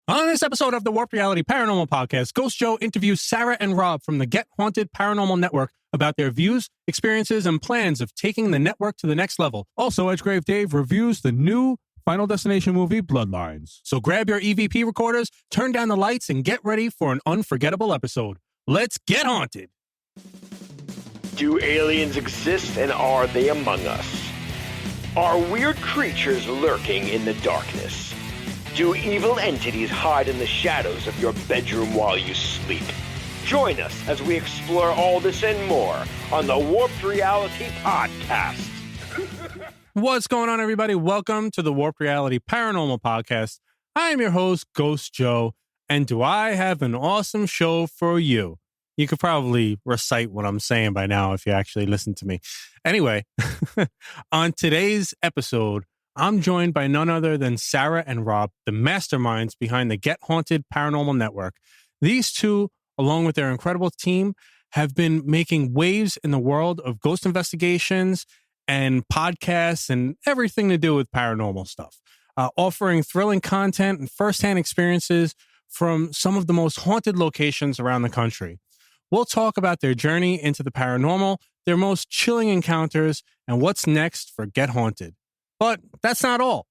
On this episode of the Warped Reality Paranormal Podcast, Ghost Joe interviews Sara and Rob from the Get Haunted Paranormal Network about their views, experiences, and plans of taking the network to the next level. Also, Edgegrave Dave reviews the new Final Destination movie, Bloodlines. So grab your EVP recorders, turn down the lights, and get ready for an unforgettable episode. Let's get haunted! Do aliens exist, and are they among us? Are weird creatures lurking in the darkness? Do evil entities hide in the shadows of your bedroom while you sleep? Join us as we explore all this and more on the Warped Reality Podcast. What's going on, everybody? Welcome to the Warped Reality Paranormal Podcast. I am your host, Ghost Joe, and do I have an awesome show for you? You could probably recite what I'm saying by now if you actually listen to me. Anyway, on today's episode, I'm joined by none other than Sara and Rob, the masterminds behind the Get Haunted Paranormal Network. These two, along with their incredible team, have been making waves in the world of ghost investigations and podcasts and everything to do with paranormal stuff, offering thrilling content and firsthand experiences from some of the most haunted locations around the country. We'll talk about their journey into the paranormal, their most chilling encounters, and what's next for Get Haunted. But that's not all.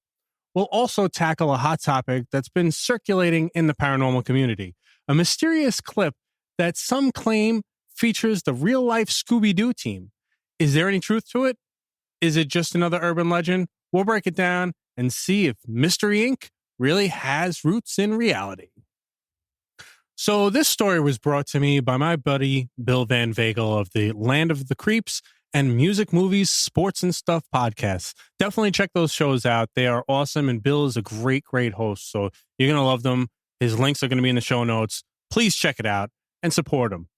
We'll also tackle a hot topic that's been circulating in the paranormal community, a mysterious clip that some claim features the real-life Scooby-Doo team. Is there any truth to it? Is it just another urban legend? We'll break it down and see if Mystery Inc. really has roots in reality. So this story was brought to me by my buddy Bill Van Vagel of the Land of the Creeps and Music, Movies, Sports, and Stuff podcasts. Definitely check those shows out. They are awesome, and Bill is a great host, so you're going to love them. His links are going to be in the show notes. Please check it out and support him.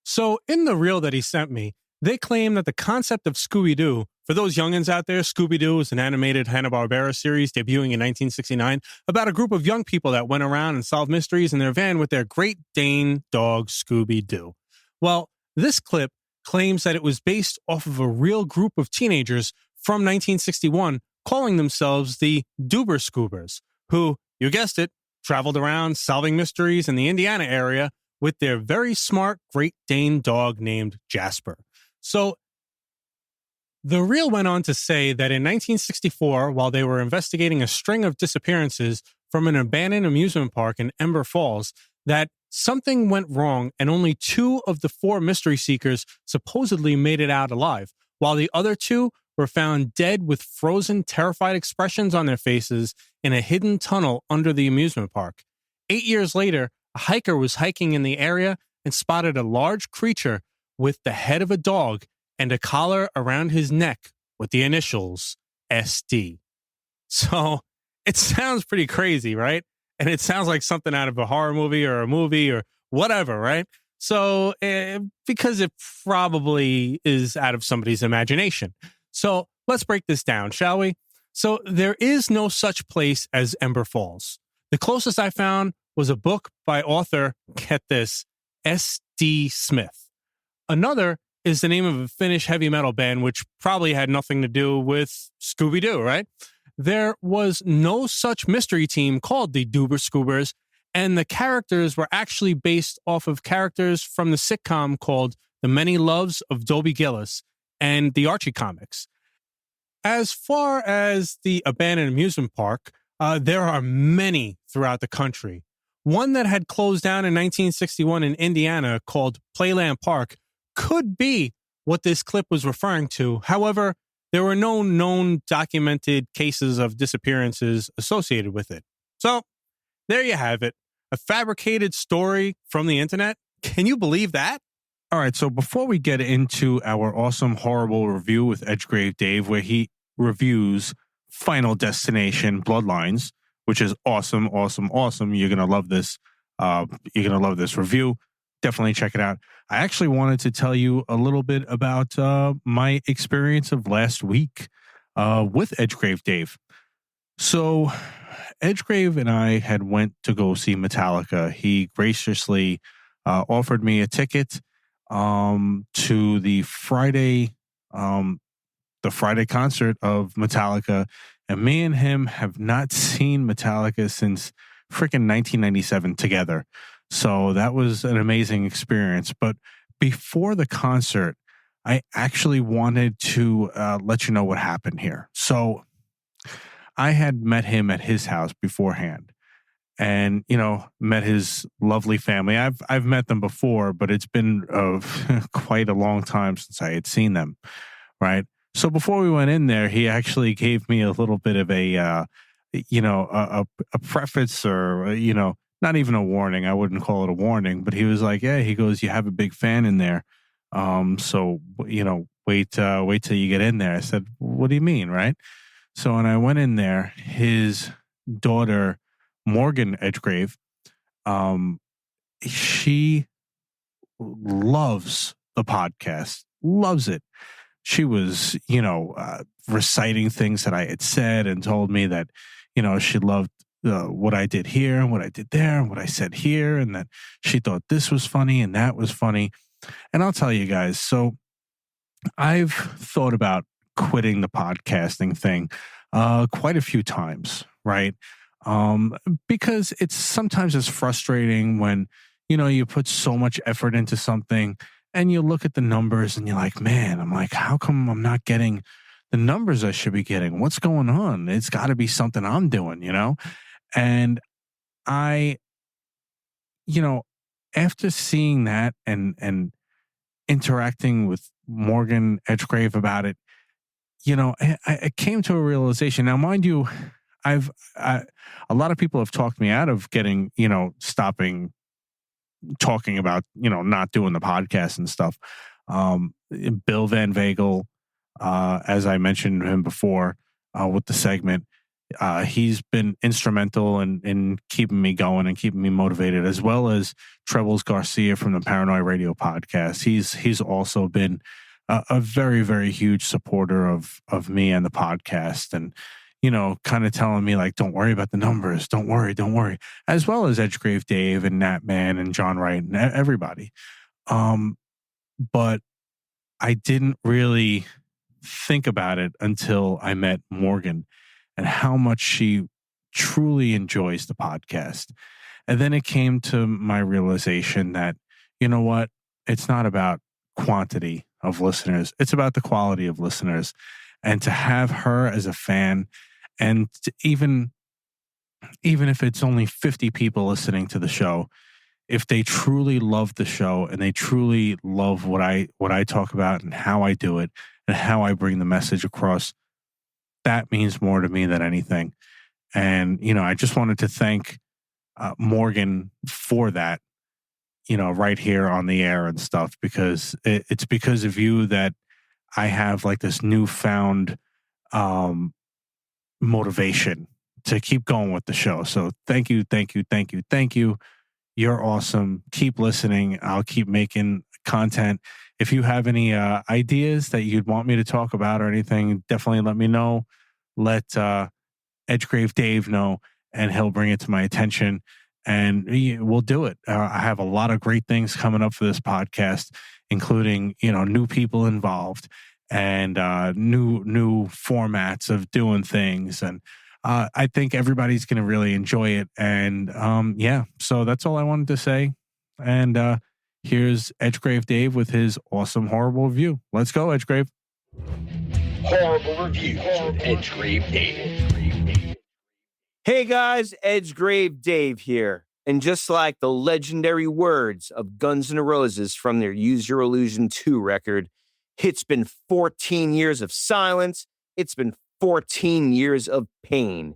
So in the reel that he sent me, they claim that the concept of Scooby-Doo, for those youngins out there, Scooby-Doo is an animated Hanna-Barbera series debuting in 1969 about a group of young people that went around and solved mysteries in their van with their Great Dane dog, Scooby-Doo. Well, this clip claims that it was based off of a real group of teenagers from 1961 calling themselves the Doober Scoobers, who, you guessed it, traveled around solving mysteries in the Indiana area with their very smart Great Dane dog named Jasper. So, the reel went on to say that in 1964, while they were investigating a string of disappearances from an abandoned amusement park in Ember Falls, that something went wrong and only 2 of the 4 mystery seekers supposedly made it out alive, while the other 2 were found dead with frozen, terrified expressions on their faces in a hidden tunnel under the amusement park. 8 years later, a hiker was hiking in the area and spotted a large creature with the head of a dog and a collar around his neck with the initials SD. So it sounds pretty crazy, right? And it sounds like something out of a horror movie or whatever, right? So, because it probably is out of somebody's imagination. So let's break this down, shall we? So there is no such place as Ember Falls. The closest I found was a book by author, get this, S.D. Smith. Another is the name of a Finnish heavy metal band, which probably had nothing to do with Scooby-Doo, right? There was no such mystery team called the Doober Scoobers, and the characters were actually based off of characters from the sitcom called The Many Loves of Dobie Gillis and the Archie comics. As far as the abandoned amusement park, there are many throughout the country. One that had closed down in 1961 in Indiana called Playland Park could be what this clip was referring to. However, there were no known documented cases of disappearances associated with it. So, there you have it. A fabricated story from the internet. Can you believe that? All right, so before we get into our awesome, horrible review with Edgegrave Dave, where he reviews Final Destination Bloodlines, which is awesome. You're going to love this. You're going to love this review. Definitely check it out. I actually wanted to tell you a little bit about my experience of last week with Edgegrave Dave. So Edgegrave and I had went to go see Metallica. He graciously offered me a ticket to the Friday concert of Metallica. And me and him have not seen Metallica since freaking 1997 together. So that was an amazing experience. But before the concert, I actually wanted to let you know what happened here. So I had met him at his house beforehand, and met his lovely family. I've met them before, but it's been quite a long time since I had seen them. Right. So before we went in there, he actually gave me a little bit of a preface, or not even a warning. I wouldn't call it a warning, but he was like, "Yeah," he goes, "You have a big fan in there, so wait till you get in there." I said, "What do you mean?" Right. So when I went in there, his daughter, Morgan Edgegrave, she loves the podcast, loves it. She was, reciting things that I had said and told me that, she loved what I did here and what I did there and what I said here, and that she thought this was funny and that was funny. And I'll tell you guys, so I've thought about quitting the podcasting thing quite a few times, right? Because sometimes it's frustrating when, you put so much effort into something and you look at the numbers and you're like, man, I'm like, how come I'm not getting the numbers I should be getting? What's going on? It's got to be something I'm doing, And I, after seeing that and interacting with Morgan Edgegrave about it, I came to a realization. Now, mind you, a lot of people have talked me out of getting, stopping talking about, not doing the podcast and stuff. Bill Van Vagel, as I mentioned him before, with the segment, he's been instrumental in keeping me going and keeping me motivated, as well as Trebles Garcia from the Paranoid Radio podcast. He's also been a very, very huge supporter of me and the podcast, and kind of telling me like, don't worry about the numbers, don't worry, as well as Edgegrave Dave and Nat Man and John Wright and everybody. But I didn't really think about it until I met Morgan and how much she truly enjoys the podcast. And then it came to my realization that, what? It's not about quantity of listeners. It's about the quality of listeners. And to have her as a fan, and to even if it's only 50 people listening to the show, if they truly love the show and they truly love what I talk about and how I do it and how I bring the message across, that means more to me than anything. And, I just wanted to thank Morgan for that, right here on the air and stuff, because it's because of you that I have like this newfound motivation to keep going with the show. So thank you. You're awesome. Keep listening. I'll keep making content. If you have any ideas that you'd want me to talk about or anything, definitely let me know. Let Edgegrave Dave know, and he'll bring it to my attention, and we'll do it. I have a lot of great things coming up for this podcast, including, new people involved and new formats of doing things. And I think everybody's going to really enjoy it. And so that's all I wanted to say. And here's Edgegrave Dave with his awesome, horrible review. Let's go, Edgegrave. Horrible reviews with Edgegrave Dave. Hey guys, Edgegrave Dave here. And just like the legendary words of Guns N' Roses from their Use Your Illusion 2 record, it's been 14 years of silence. It's been 14 years of pain.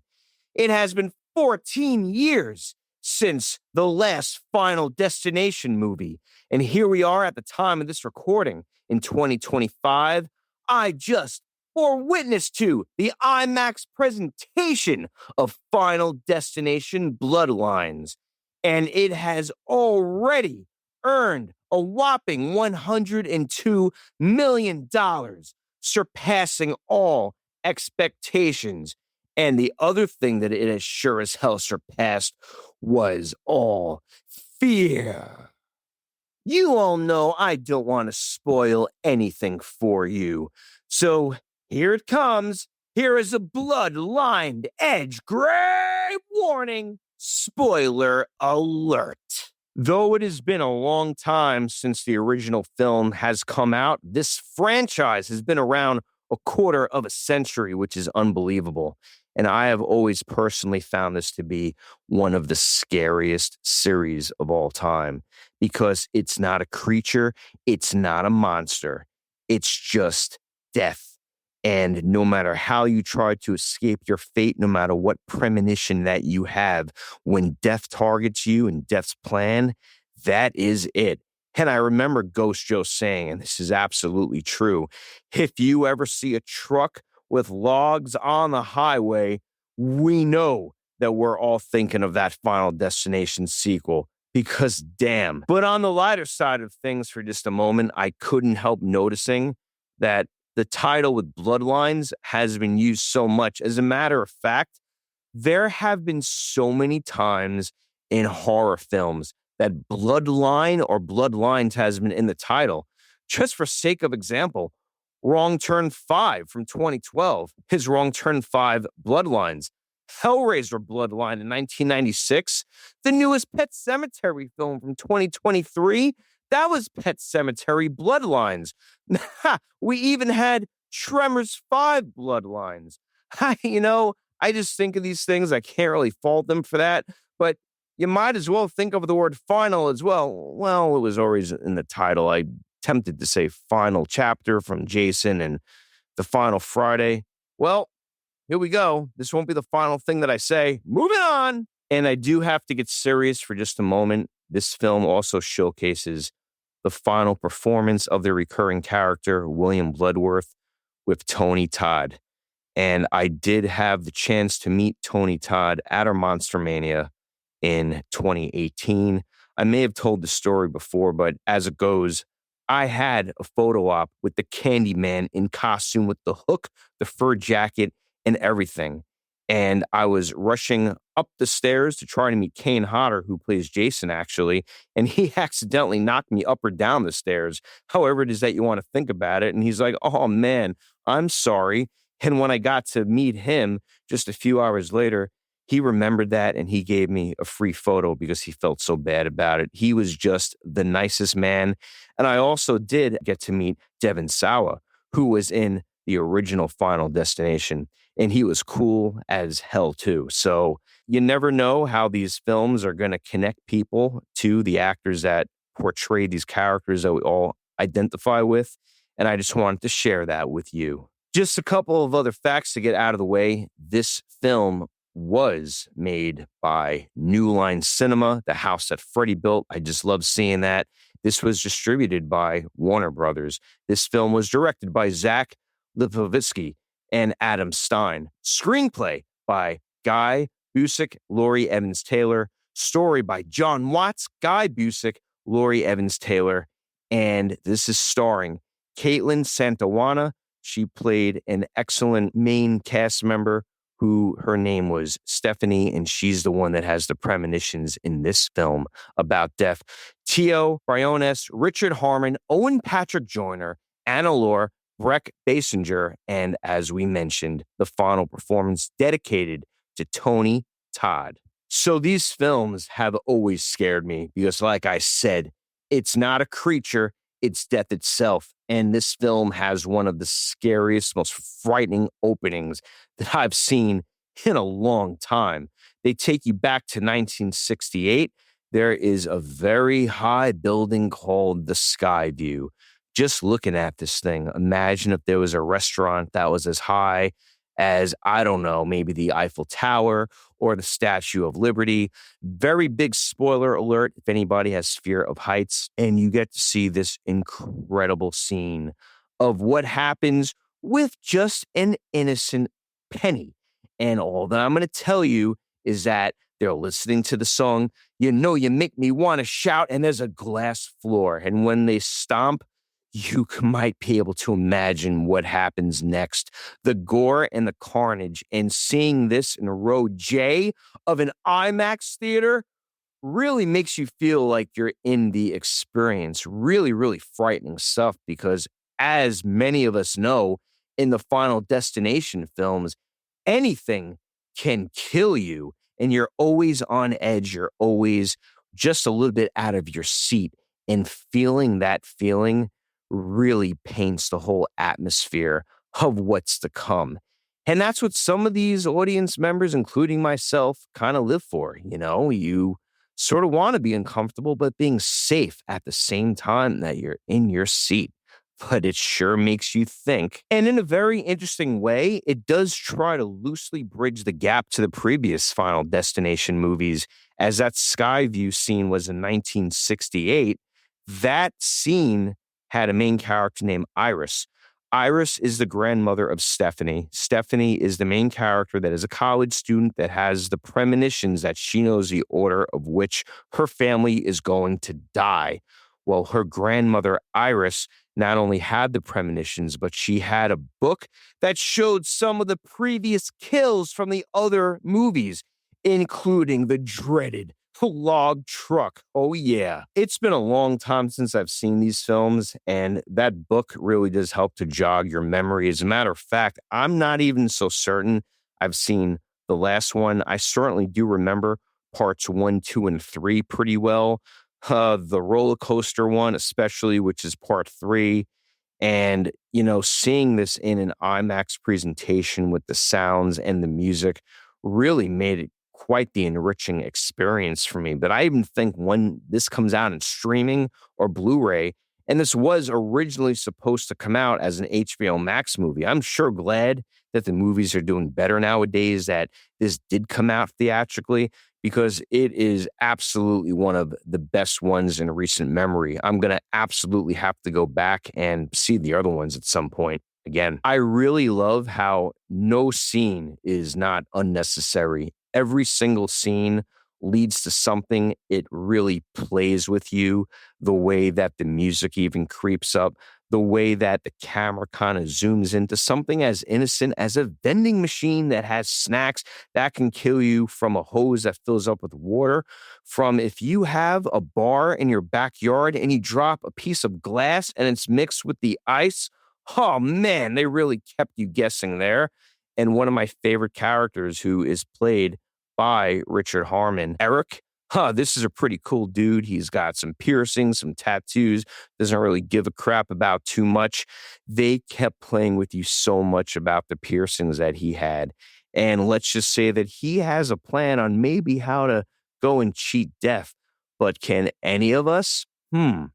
It has been 14 years since the last Final Destination movie. And here we are at the time of this recording in 2025. I just bore witness to the IMAX presentation of Final Destination Bloodlines. And it has already earned a whopping $102 million, surpassing all expectations. And the other thing that it has sure as hell surpassed was all fear. You all know I don't want to spoil anything for you. So here it comes. Here is a blood-lined Edgegrave warning. Spoiler alert. Though it has been a long time since the original film has come out, this franchise has been around a quarter of a century, which is unbelievable. And I have always personally found this to be one of the scariest series of all time because it's not a creature, it's not a monster, it's just death. And no matter how you try to escape your fate, no matter what premonition that you have, when death targets you and death's plan, that is it. And I remember Ghost Joe saying, and this is absolutely true, if you ever see a truck with logs on the highway, we know that we're all thinking of that Final Destination sequel. Because damn. But on the lighter side of things for just a moment, I couldn't help noticing that the title with Bloodlines has been used so much. As a matter of fact, there have been so many times in horror films that Bloodline or Bloodlines has been in the title. Just for sake of example, Wrong Turn 5 from 2012, his Wrong Turn 5 Bloodlines. Hellraiser Bloodline in 1996, the newest Pet Sematary film from 2023, that was Pet Sematary Bloodlines. We even had Tremors 5 Bloodlines. I just think of these things. I can't really fault them for that, but you might as well think of the word final as well. Well, it was always in the title. I tempted to say final chapter from Jason and the Final Friday. Well, here we go. This won't be the final thing that I say. Moving on. And I do have to get serious for just a moment. This film also showcases the final performance of the recurring character, William Bloodworth, with Tony Todd. And I did have the chance to meet Tony Todd at our Monster Mania in 2018. I may have told the story before, but as it goes, I had a photo op with the Candyman in costume with the hook, the fur jacket, and everything. And I was rushing up the stairs to try to meet Kane Hodder, who plays Jason, actually. And he accidentally knocked me up or down the stairs. However it is that you want to think about it. And he's like, oh, man, I'm sorry. And when I got to meet him just a few hours later, he remembered that and he gave me a free photo because he felt so bad about it. He was just the nicest man. And I also did get to meet Devin Sawa, who was in the original Final Destination. And he was cool as hell, too. So you never know how these films are going to connect people to the actors that portray these characters that we all identify with. And I just wanted to share that with you. Just a couple of other facts to get out of the way. This film was made by New Line Cinema, the house that Freddie built. I just love seeing that. This was distributed by Warner Brothers. This film was directed by Zach Lipovitsky and Adam Stein. Screenplay by Guy Busick, Laurie Evans Taylor. Story by John Watts, Guy Busick, Laurie Evans Taylor. And this is starring Caitlin Santawana. She played an excellent main cast member who her name was Stephanie, and she's the one that has the premonitions in this film about death. Tio Briones, Richard Harmon, Owen Patrick Joyner, Anna Lore, Breck Basinger, and as we mentioned, the final performance dedicated to Tony Todd. So these films have always scared me because, like I said, it's not a creature, it's death itself. And this film has one of the scariest, most frightening openings that I've seen in a long time. They take you back to 1968. There is a very high building called the Skyview. Just looking at this thing, imagine if there was a restaurant that was as high as, I don't know, maybe the Eiffel Tower or the Statue of Liberty. Very big spoiler alert if anybody has fear of heights. And you get to see this incredible scene of what happens with just an innocent penny. And all that I'm going to tell you is that they're listening to the song, You Know You Make Me Want to Shout, and there's a glass floor. And when they stomp, you might be able to imagine what happens next. The gore and the carnage, and seeing this in row J of an IMAX theater really makes you feel like you're in the experience. Really, really frightening stuff because, as many of us know, in the Final Destination films, anything can kill you. and you're always on edge. You're always just a little bit out of your seat, and feeling that feeling really paints the whole atmosphere of what's to come. And that's what some of these audience members, including myself, kind of live for. You sort of want to be uncomfortable, but being safe at the same time that you're in your seat. But it sure makes you think. And in a very interesting way, it does try to loosely bridge the gap to the previous Final Destination movies, as that sky view scene was in 1968. That scene had a main character named Iris. Iris is the grandmother of Stephanie. Stephanie is the main character that is a college student that has the premonitions that she knows the order of which her family is going to die. Well, her grandmother, Iris, not only had the premonitions, but she had a book that showed some of the previous kills from the other movies, including the dreaded log truck. Oh, yeah. It's been a long time since I've seen these films, and that book really does help to jog your memory. As a matter of fact, I'm not even so certain I've seen the last one. I certainly do remember parts 1, 2, and 3 pretty well. The roller coaster one, especially, which is part 3. And, seeing this in an IMAX presentation with the sounds and the music really made it quite the enriching experience for me. But I even think when this comes out in streaming or Blu-ray, and this was originally supposed to come out as an HBO Max movie, I'm sure glad that the movies are doing better nowadays, that this did come out theatrically, because it is absolutely one of the best ones in recent memory. I'm going to absolutely have to go back and see the other ones at some point. Again, I really love how no scene is not unnecessary. Every single scene leads to something. It really plays with you. The way that the music even creeps up, the way that the camera kind of zooms into something as innocent as a vending machine that has snacks that can kill you, from a hose that fills up with water, from if you have a bar in your backyard and you drop a piece of glass and it's mixed with the ice. Oh man, they really kept you guessing there. And one of my favorite characters, who is played by Richard Harmon, Eric. This is a pretty cool dude. He's got some piercings, some tattoos, doesn't really give a crap about too much. They kept playing with you so much about the piercings that he had. And let's just say that he has a plan on maybe how to go and cheat death. But can any of us?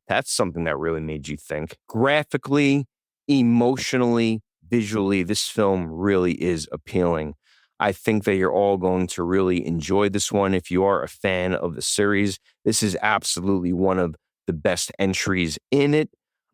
That's something that really made you think. Graphically, emotionally, visually, this film really is appealing. I think that you're all going to really enjoy this one. If you are a fan of the series, this is absolutely one of the best entries in it.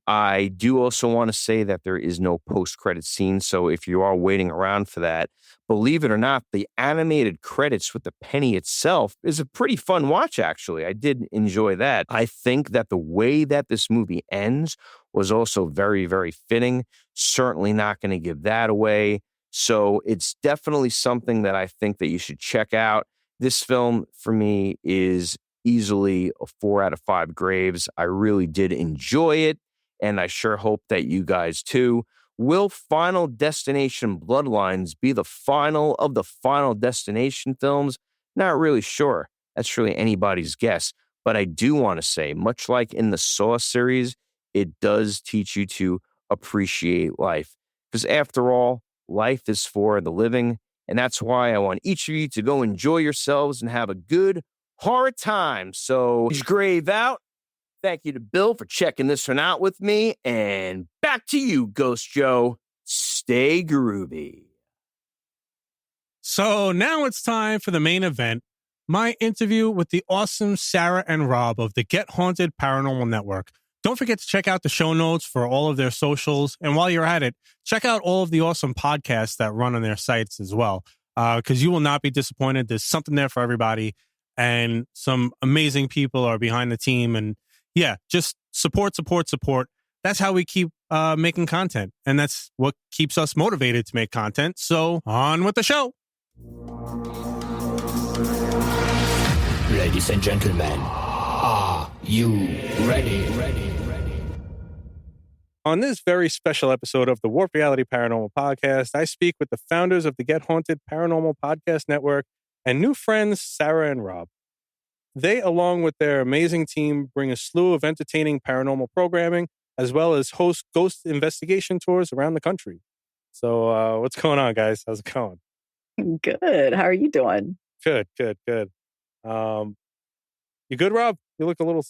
I do also want to say that there is no post-credit scene, so if you are waiting around for that, believe it or not, the animated credits with the penny itself is a pretty fun watch, actually. I did enjoy that. I think that the way that this movie ends was also very, very fitting. Certainly not going to give that away. So it's definitely something that I think that you should check out. This film, for me, is easily a 4 out of 5 graves. I really did enjoy it, and I sure hope that you guys too. Will Final Destination Bloodlines be the final of the Final Destination films? Not really sure. That's really anybody's guess. But I do want to say, much like in the Saw series, it does teach you to appreciate life. Because after all, life is for the living, and that's why I want each of you to go enjoy yourselves and have a good horror time. So, Edgegrave out. Thank you to Bill for checking this one out with me, and back to you, Ghost Joe. Stay groovy. So now it's time for the main event, my interview with the awesome Sara and Rob of the Get Haunted Paranormal Network. Don't forget to check out the show notes for all of their socials. And while you're at it, check out all of the awesome podcasts that run on their sites as well, because you will not be disappointed. There's something there for everybody, and some amazing people are behind the team. And yeah, just support. That's how we keep making content. And that's what keeps us motivated to make content. So on with the show. Ladies and gentlemen, are you ready? On this very special episode of the Warp Reality Paranormal Podcast, I speak with the founders of the Get Haunted Paranormal Podcast Network and new friends, Sara and Rob. They, along with their amazing team, bring a slew of entertaining paranormal programming, as well as host ghost investigation tours around the country. So what's going on, guys? How's it going? Good. How are you doing? Good. You good, Rob? You look a little...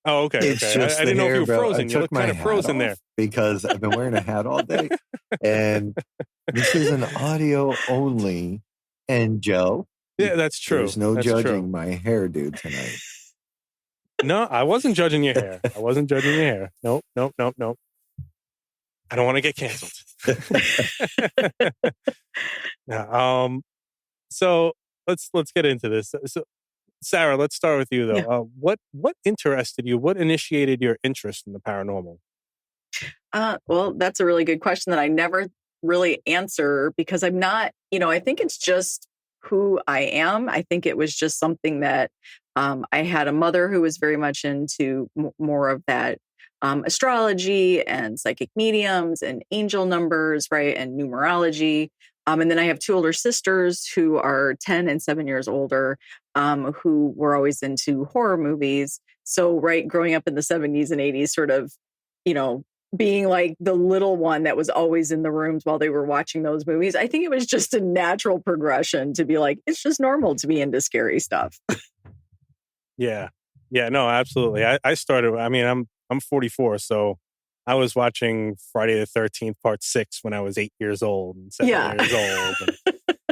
Oh, okay. It's just I didn't know if hair, you were bro. frozen. I You look took my kind of hat frozen off there. because I've been wearing a hat all day. And this is an audio only. And Joe, Yeah, that's true. there's no That's judging true. my hairdo tonight. No, I wasn't judging your hair. Nope. I don't want to get canceled. No, so let's get into this. So, Sara, let's start with you though. Yeah. What interested you? What initiated your interest in the paranormal? Well, that's a really good question that I never really answer because I'm not, I think it's just who I am. I think it was just something that I had a mother who was very much into more of that astrology and psychic mediums and angel numbers, right? And numerology. And then I have two older sisters who are 10 and 7 years older, who were always into horror movies. So, right, growing up in the 70s and 80s, sort of, being like the little one that was always in the rooms while they were watching those movies. I think it was just a natural progression to be like, it's just normal to be into scary stuff. Yeah, no, absolutely. I started. I mean, I'm 44, so I was watching Friday the 13th Part 6 when I was 8 years old and 7 years old.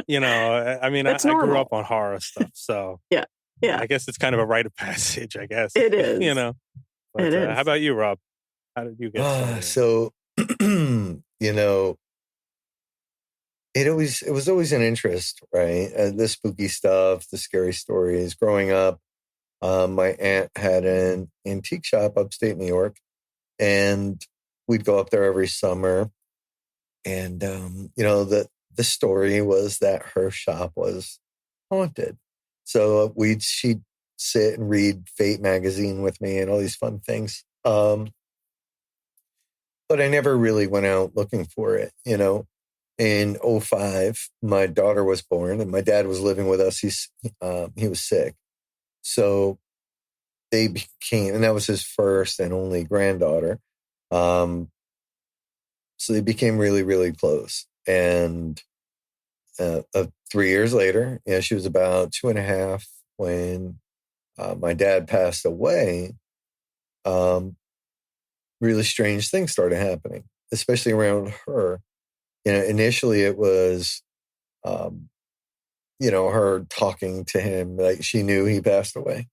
And, I mean, I grew up on horror stuff, so yeah. I guess it's kind of a rite of passage. I guess it is. But, it is. How about you, Rob? How did you get started? So, it was always an interest, right? The spooky stuff, the scary stories. Growing up, my aunt had an antique shop upstate New York, and we'd go up there every summer. And the story was that her shop was haunted. So she'd sit and read Fate magazine with me and all these fun things. But I never really went out looking for it, In 2005, my daughter was born and my dad was living with us. He was sick. So they became, and that was his first and only granddaughter. So they became really, really close. And 3 years later, she was about 2.5 when my dad passed away. Really strange things started happening, especially around her. Initially it was, her talking to him, like she knew he passed away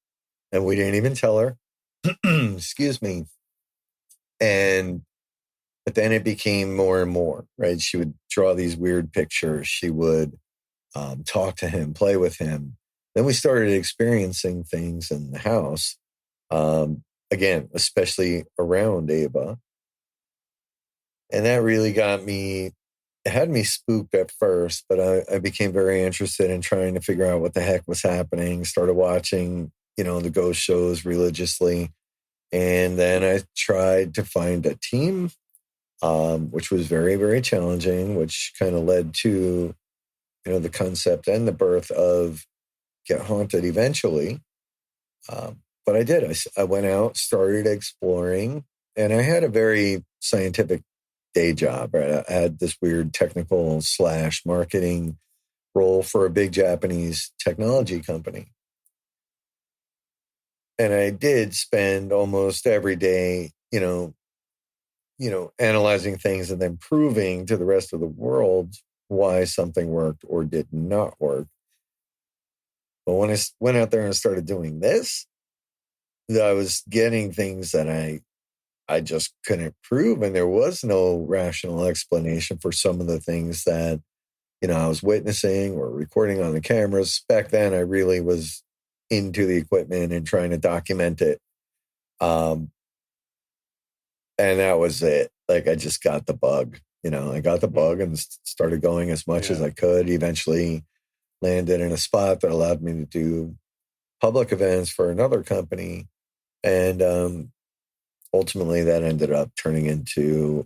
and we didn't even tell her. Excuse me. But then it became more and more, right? She would draw these weird pictures. She would talk to him, play with him. Then we started experiencing things in the house. Again, especially around Ava. And that really it had me spooked at first, but I became very interested in trying to figure out what the heck was happening. Started watching, the ghost shows religiously. And then I tried to find a team, which was very, very challenging, which kind of led to, the concept and the birth of Get Haunted eventually. But I did. I went out, started exploring, and I had a very scientific day job. Right? I had this weird technical / marketing role for a big Japanese technology company. And I did spend almost every day, analyzing things and then proving to the rest of the world why something worked or did not work. But when I went out there and started doing this, I was getting things that I just couldn't prove. And there was no rational explanation for some of the things that, I was witnessing or recording on the cameras. Back then, I really was into the equipment and trying to document it. And that was it. Like, I just got the bug, I got the bug and started going as much as I could. Eventually landed in a spot that allowed me to do public events for another company. And ultimately that ended up turning into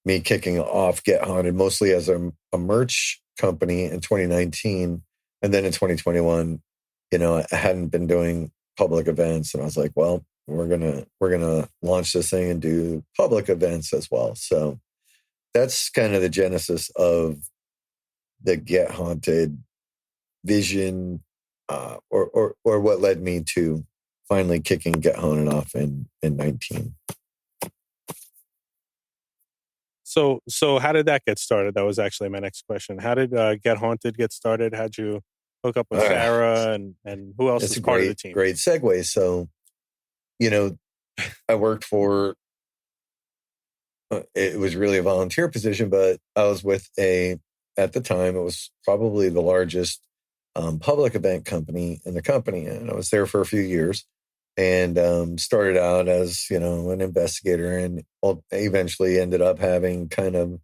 me kicking off Get Haunted, mostly as a merch company in 2019. And then in 2021, I hadn't been doing public events, and I was like, well, we're gonna launch this thing and do public events as well. So that's kind of the genesis of the Get Haunted vision, or what led me to finally kicking Get Haunted off in 19. So how did that get started? That was actually my next question. How did Get Haunted get started? How'd you hook up with Sarah and who else is part of the team? Great segue. So, I worked for, it was really a volunteer position, but I was with at the time, it was probably the largest public event company in the company. And I was there for a few years and started out as, an investigator, and eventually ended up having kind of,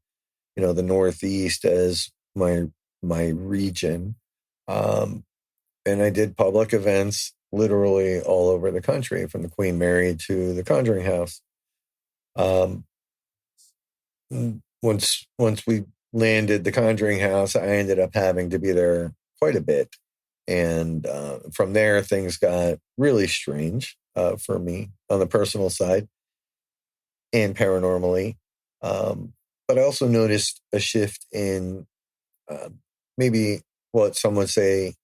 the Northeast as my region. And I did public events literally all over the country, from the Queen Mary to the Conjuring House. Once we landed the Conjuring House, I ended up having to be there quite a bit. And from there, things got really strange for me on the personal side and paranormally. But I also noticed a shift in maybe what some would say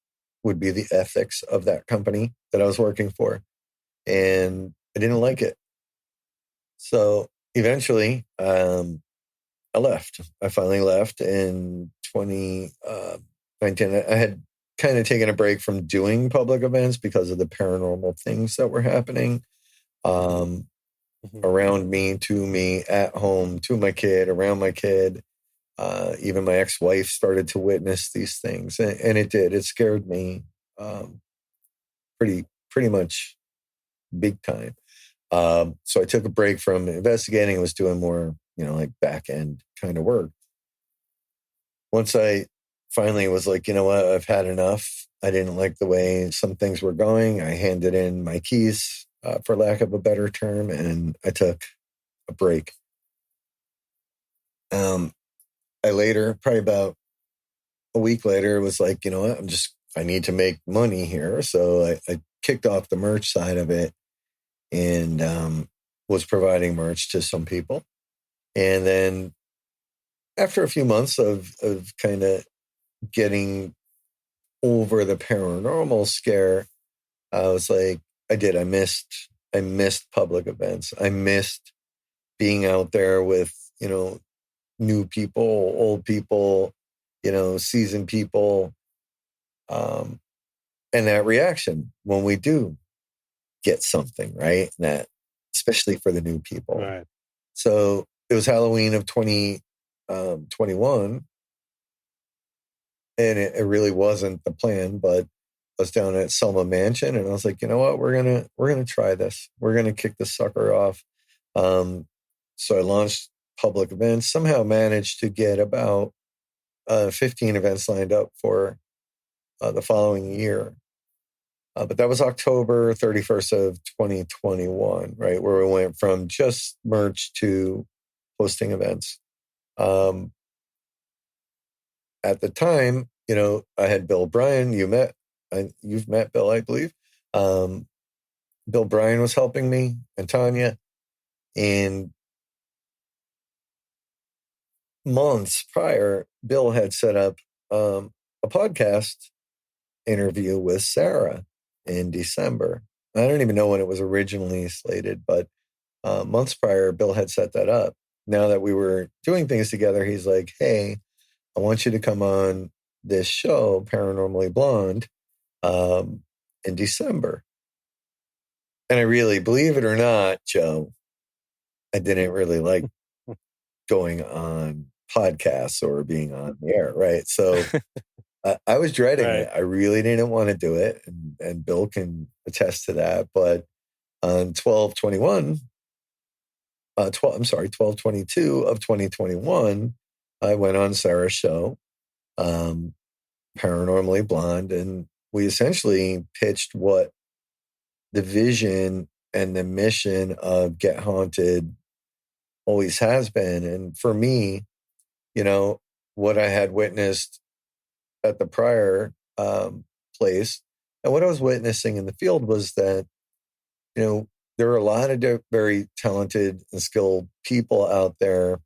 would be the ethics of that company that I was working for. And I didn't like it. So eventually, I left. I finally left in 2019. I had kind of taken a break from doing public events because of the paranormal things that were happening around me, to me, at home, to my kid, around my kid. Even my ex-wife started to witness these things, and it did. It scared me pretty much big time. So I took a break from investigating and was doing more, like back end kind of work. Once I finally was like, you know what, I've had enough. I didn't like the way some things were going. I handed in my keys, for lack of a better term, and I took a break. I later, probably about a week later, was like, you know what, I need to make money here. So I kicked off the merch side of it and was providing merch to some people. And then after a few months of kind of getting over the paranormal scare, I was like, I missed public events. I missed being out there with, new people, old people, seasoned people. And that reaction when we do get something, right? And that, especially for the new people. Right. So it was Halloween of 2021. And it really wasn't the plan, but I was down at Selma Mansion and I was like, you know what, we're gonna try this. We're gonna kick this sucker off. So I launched public events, somehow managed to get about 15 events lined up for the following year. But that was October 31st of 2021, right? Where we went from just merch to hosting events. At the time, I had Bill Bryan. You've met Bill, I believe. Bill Bryan was helping me, and Tanya. And months prior, Bill had set up a podcast interview with Sarah in December. I don't even know when it was originally slated, but months prior, Bill had set that up. Now that we were doing things together, he's like, hey, I want you to come on this show, Paranormally Blonde, in December. And I really, believe it or not, Joe, I didn't really like going on podcasts or being on the air, right? So I was dreading it. I really didn't want to do it. And Bill can attest to that. But on 12/22 of 2021, I went on Sarah's show, Paranormally Blonde, and we essentially pitched what the vision and the mission of Get Haunted always has been. And for me, what I had witnessed at the prior place. And what I was witnessing in the field was that, there are a lot of very talented and skilled people out there,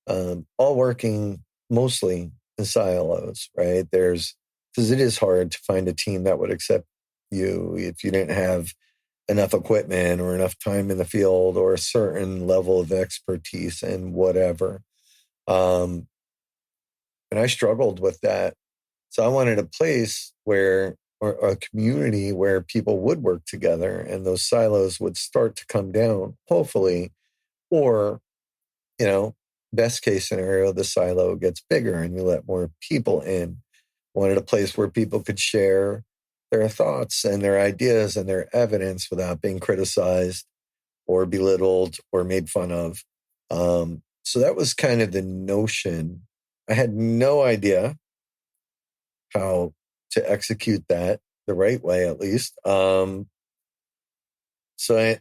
all working mostly in silos, right? Because it is hard to find a team that would accept you if you didn't have enough equipment or enough time in the field or a certain level of expertise and whatever. And I struggled with that. So I wanted a place or a community where people would work together and those silos would start to come down, hopefully. Or, best case scenario, the silo gets bigger and you let more people in. Wanted a place where people could share their thoughts and their ideas and their evidence without being criticized or belittled or made fun of. So that was kind of the notion. I had no idea how to execute that the right way, at least. So I,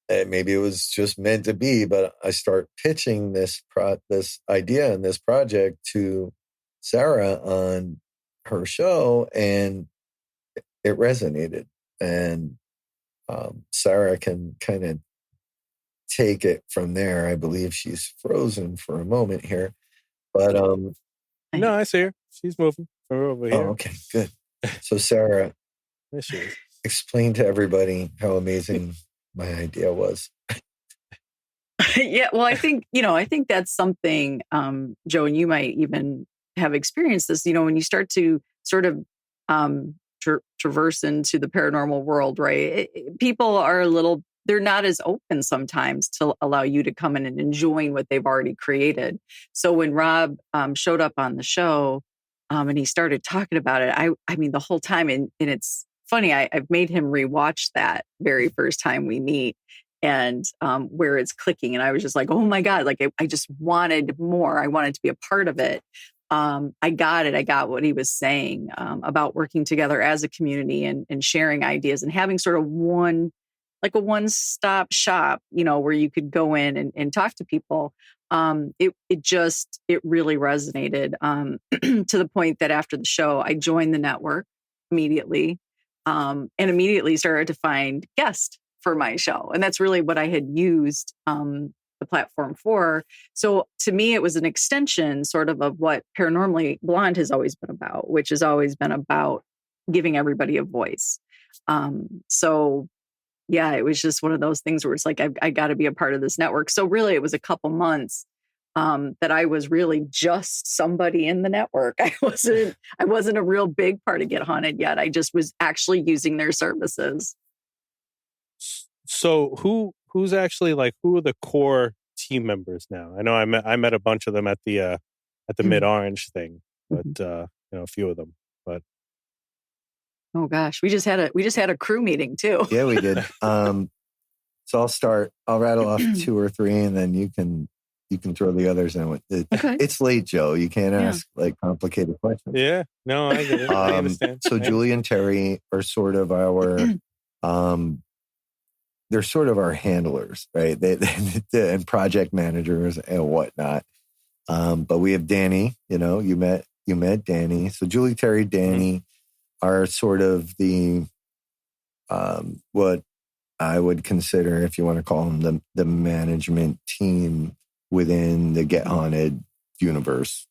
maybe it was just meant to be, but I start pitching this idea and this project to Sara on her show, and it resonated. And Sara can kind of take it from there. I believe she's frozen for a moment here, but no, I see her. She's moving from over here. Oh, okay, good. So Sara, There she is. explain to everybody how amazing my idea was. Yeah, well, I think that's something, Joe, and you might even have experienced this, when you start to sort of traverse into the paranormal world, right? People are they're not as open sometimes to allow you to come in and enjoy what they've already created. So when Rob showed up on the show and he started talking about it, I mean, the whole time, and it's funny, I've made him rewatch that very first time we meet, and where it's clicking. And I was just like, oh my God, like I just wanted more. I wanted to be a part of it. I got it. I got what he was saying about working together as a community and sharing ideas and having sort of a one-stop shop, where you could go in and talk to people. It really resonated to the point that after the show, I joined the network immediately and immediately started to find guests for my show. And that's really what I had used the platform for. So to me, it was an extension sort of what Paranormally Blonde has always been about, which has always been about giving everybody a voice. So yeah, it was just one of those things where it's like, I got to be a part of this network. So really, it was a couple months that I was really just somebody in the network. I wasn't a real big part of Get Haunted yet. I just was actually using their services. So who's actually who are the core team members now? I know I met a bunch of them at the Mid Orange thing, but a few of them. But oh gosh, we just had a crew meeting too. Yeah, we did. So I'll rattle off 2 or 3, and then you can throw the others in. Okay. It's late, Joe. You can't ask complicated questions. yeah, no, I get it. I understand. So Julie and Terry are sort of our they're sort of our handlers, right? They and project managers and whatnot. But we have Danny. You met Danny. So Julie, Terry, Danny are sort of the what I would consider, if you want to call them, the management team within the Get Haunted universe.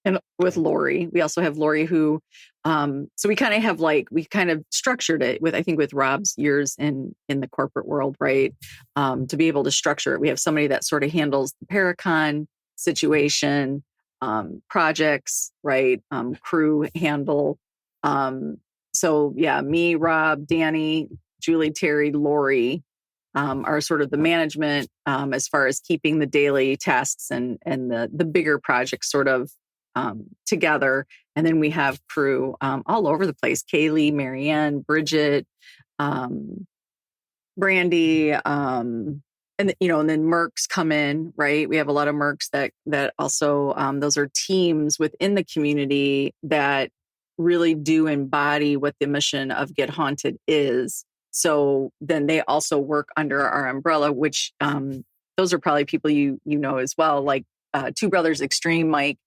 And with Lori, we also have Lori who, so we kind of structured it with Rob's years in the corporate world, right? To be able to structure it. We have somebody that sort of handles the Paracon situation, projects, right? Crew handle. So yeah, me, Rob, Danny, Julie, Terry, Lori, are sort of the management, as far as keeping the daily tasks and the bigger projects sort of together. And then we have crew all over the place: Kaylee, Marianne, Bridget, Brandy, and then Mercs come in, right? We have a lot of Mercs that also those are teams within the community that really do embody what the mission of Get Haunted is. So then they also work under our umbrella, which those are probably people you know as well, like Two Brothers Extreme, Mike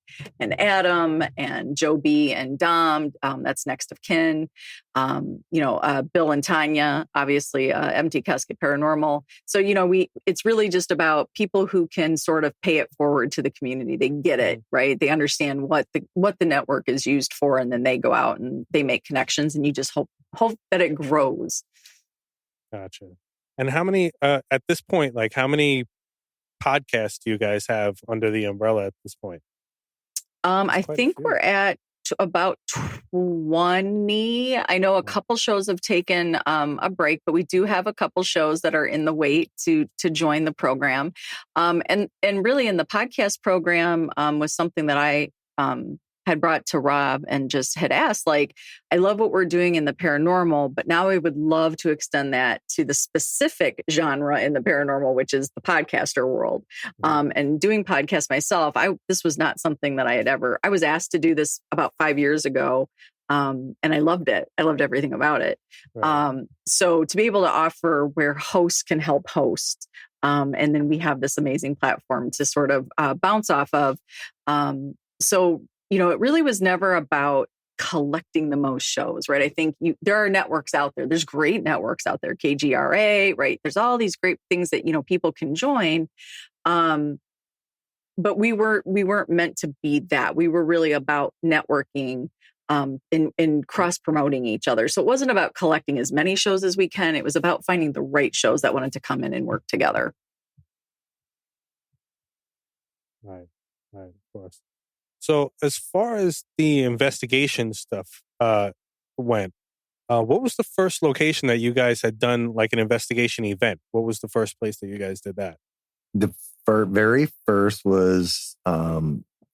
and Adam, and Joe B and Dom. That's Next of Kin. Bill and Tanya, obviously, Empty Casket Paranormal. So, it's really just about people who can sort of pay it forward to the community. They get it, right? They understand what the network is used for, and then they go out and they make connections, and you just hope that it grows. Gotcha. And how many, at this point, like how many podcasts do you guys have under the umbrella at this point? I think we're at about 20. I know a couple shows have taken a break, but we do have a couple shows that are in the wait to join the program. And really in the podcast program was something that I had brought to Rob and just had asked, like, I love what we're doing in the paranormal, but now I would love to extend that to the specific genre in the paranormal, which is the podcaster world. And doing podcasts myself, this was not something that I was asked to do this about 5 years ago. And I loved it. I loved everything about it. Right. So to be able to offer where hosts can help host, and then we have this amazing platform to sort of bounce off of. So it really was never about collecting the most shows, right? I think there are networks out there. There's great networks out there, KGRA, right? There's all these great things that, people can join. But we weren't meant to be that. We were really about networking and cross-promoting each other. So it wasn't about collecting as many shows as we can. It was about finding the right shows that wanted to come in and work together. Right, of course. So as far as the investigation stuff went, what was the first location that you guys had done like an investigation event? What was the first place that you guys did that? The very first was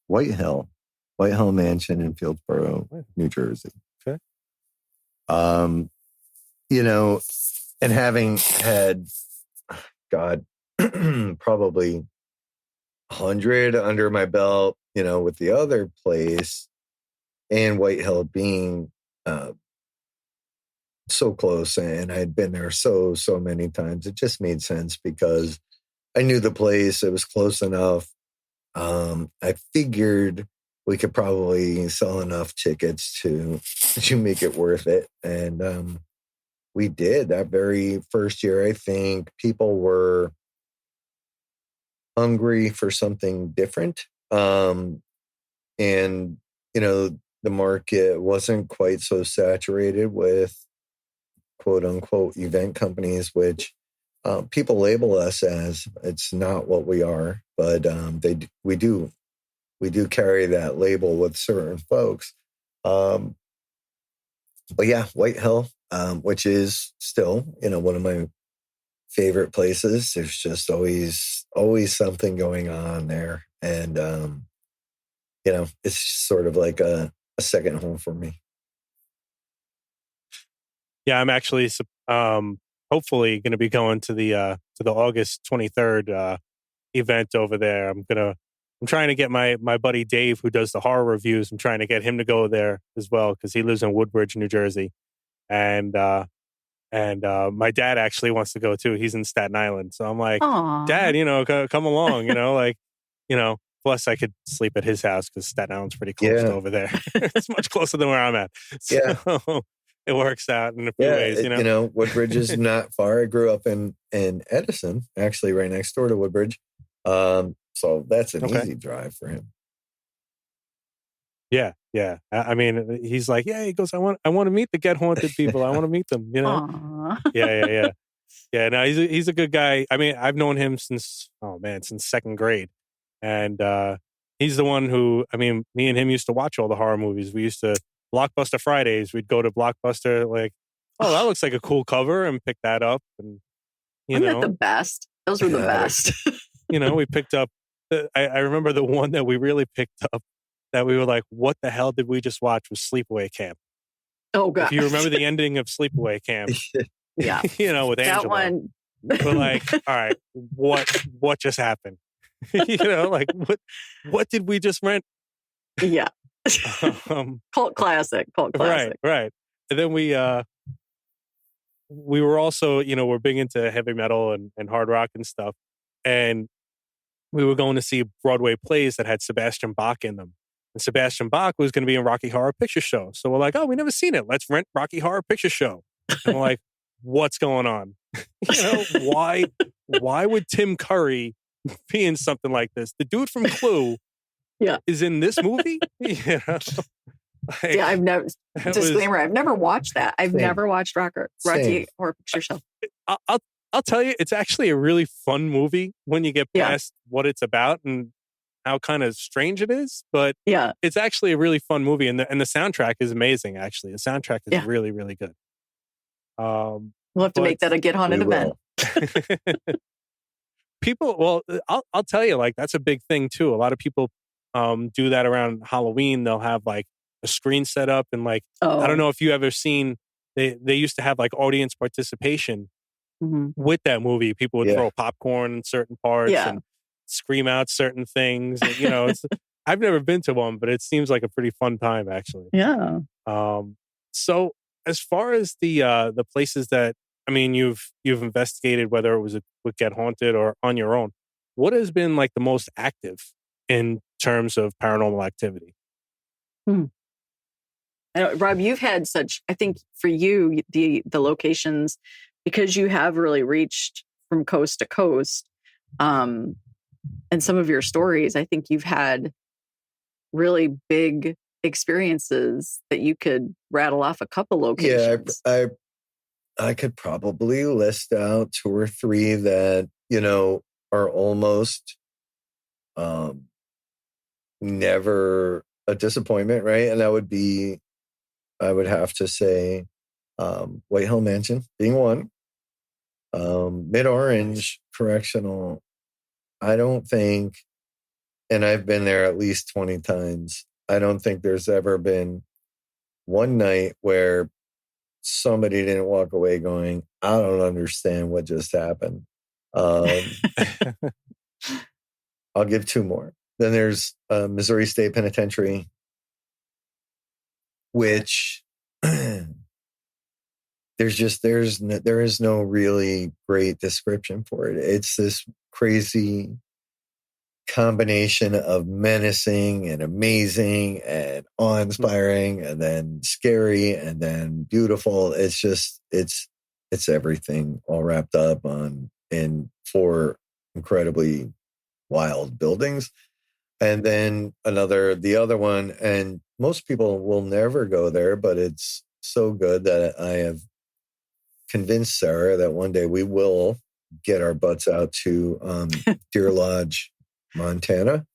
White Hill Mansion in Fieldsboro, New Jersey. Okay. And having had, probably 100 under my belt, with the other place, and White Hill being so close, and I'd been there so many times, it just made sense because I knew the place. It was close enough. I figured we could probably sell enough tickets to make it worth it, and we did. That very first year, I think people were hungry for something different. And, the market wasn't quite so saturated with quote unquote event companies, which people label us as. It's not what we are, but we do carry that label with certain folks. But yeah, White Hill, which is still, one of my favorite places. There's just always something going on there. And, it's sort of like a second home for me. Yeah, I'm actually hopefully going to be going to the August 23rd event over there. I'm trying to get my buddy Dave, who does the horror reviews. I'm trying to get him to go there as well because he lives in Woodbridge, New Jersey, and my dad actually wants to go too. He's in Staten Island, so I'm like, Aww. Dad, come along, Plus, I could sleep at his house because Staten Island's pretty close to over there. It's much closer than where I'm at. So it works out in a few ways, Woodbridge is not far. I grew up in Edison, actually right next door to Woodbridge. So that's an easy drive for him. Yeah. I mean, he's like, he goes, I want to meet the Get Haunted people. I want to meet them, Aww. Yeah. Yeah, no, he's a good guy. I mean, I've known him since second grade. And he's the one who, me and him used to watch all the horror movies. We used to, Blockbuster Fridays, we'd go to Blockbuster, like, that looks like a cool cover, and pick that up. And, Wasn't that the best? Those were the best. We picked up, I remember the one that we really picked up that we were like, what the hell did we just watch, was Sleepaway Camp. Oh, God. If you remember the ending of Sleepaway Camp. Yeah. With Angela. That one. We're like, all right, what just happened? What did we just rent? Yeah. Cult classic. Right. And then we were also, we're big into heavy metal and hard rock and stuff. And we were going to see Broadway plays that had Sebastian Bach in them. And Sebastian Bach was going to be in Rocky Horror Picture Show. So we're like, oh, we never seen it. Let's rent Rocky Horror Picture Show. And we're like, what's going on? Why would Tim Curry be in something like this? The dude from Clue is in this movie? I've never, disclaimer, I've never watched that. I've never watched Rocky Horror Picture Show. I'll tell you, it's actually a really fun movie when you get past what it's about and how kind of strange it is. But it's actually a really fun movie, and the soundtrack is amazing. Actually, the soundtrack is really, really good. We'll have to make that a Get Haunted event. People, I'll tell you, like that's a big thing too. A lot of people do that around Halloween. They'll have like a screen set up and like I don't know if you ever seen. They used to have like audience participation. With that movie, people would throw popcorn in certain parts and scream out certain things. And, I've never been to one, but it seems like a pretty fun time, actually. Yeah. So as far as the places that you've investigated, whether it was with Get Haunted or on your own, what has been like the most active in terms of paranormal activity? Rob, you've had such. I think for you, the locations. Because you have really reached from coast to coast, and some of your stories, I think you've had really big experiences that you could rattle off a couple locations. Yeah, I could probably list out 2 or 3 that, are almost never a disappointment, right? And that would be, I would have to say, White Hill Mansion being one. Mid-Orange Correctional, I don't think, and I've been there at least 20 times, I don't think there's ever been one night where somebody didn't walk away going, I don't understand what just happened. I'll give 2 more. Then there's Missouri State Penitentiary, which there is no really great description for it. It's this crazy combination of menacing and amazing and awe-inspiring and then scary and then beautiful. It's just it's everything all wrapped up in 4 incredibly wild buildings. And then the other one, and most people will never go there, but it's so good that I have convinced Sarah that one day we will get our butts out to Deer Lodge, Montana,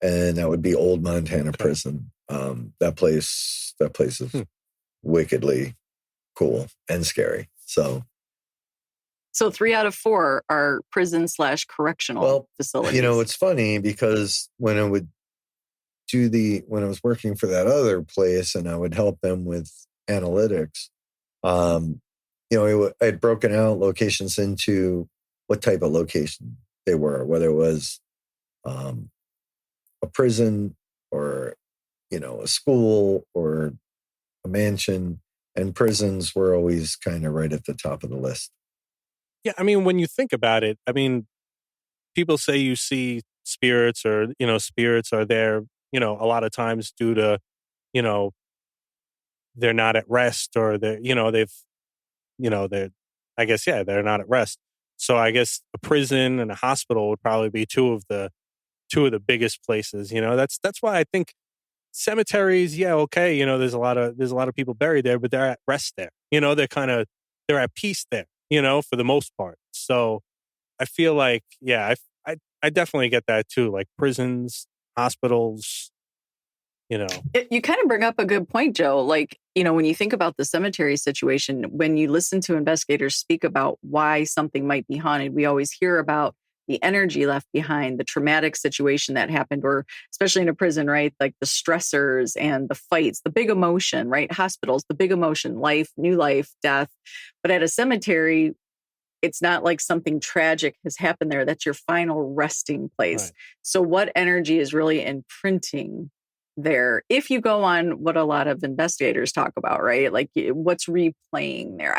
and that would be Old Montana Prison. That place is wickedly cool and scary. So 3 out of 4 are prison/correctional facilities. It's funny because when I would when I was working for that other place and I would help them with analytics, I'd broken out locations into what type of location they were, whether it was a prison or, a school or a mansion, and prisons were always kind of right at the top of the list. Yeah, when you think about it, people say you see spirits or, spirits are there, a lot of times due to, they're not at rest or they're not at rest. So I guess a prison and a hospital would probably be two of the biggest places. That's why I think cemeteries, there's a lot of people buried there, but they're at rest there. They're at peace there, for the most part. So I feel like, I definitely get that too. Like prisons, hospitals, You kind of bring up a good point, Joe. Like, when you think about the cemetery situation, when you listen to investigators speak about why something might be haunted, we always hear about the energy left behind, the traumatic situation that happened, or especially in a prison, right? Like the stressors and the fights, the big emotion, right? Hospitals, the big emotion, life, new life, death. But at a cemetery, it's not like something tragic has happened there. That's your final resting place. Right. So what energy is really imprinting there? If you go on what a lot of investigators talk about, right? Like what's replaying there?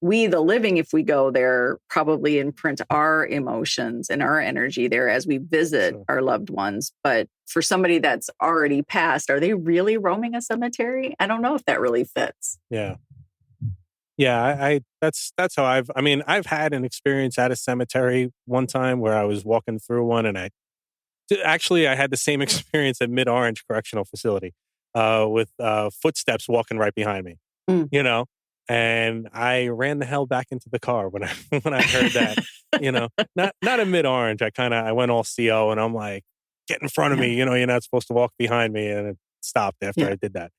we, the living, if we go there, probably imprint our emotions and our energy there as we visit our loved ones. But for somebody that's already passed, are they really roaming a cemetery? I don't know if that really fits. Yeah. Yeah, that's how I've had an experience at a cemetery one time where I was walking through one, and I had the same experience at Mid-Orange Correctional Facility with footsteps walking right behind me, you know, and I ran the hell back into the car when I heard that, you know, not at Mid-Orange. I went all CO, and I'm like, get in front of me, you know, you're not supposed to walk behind me, and it stopped after I did that.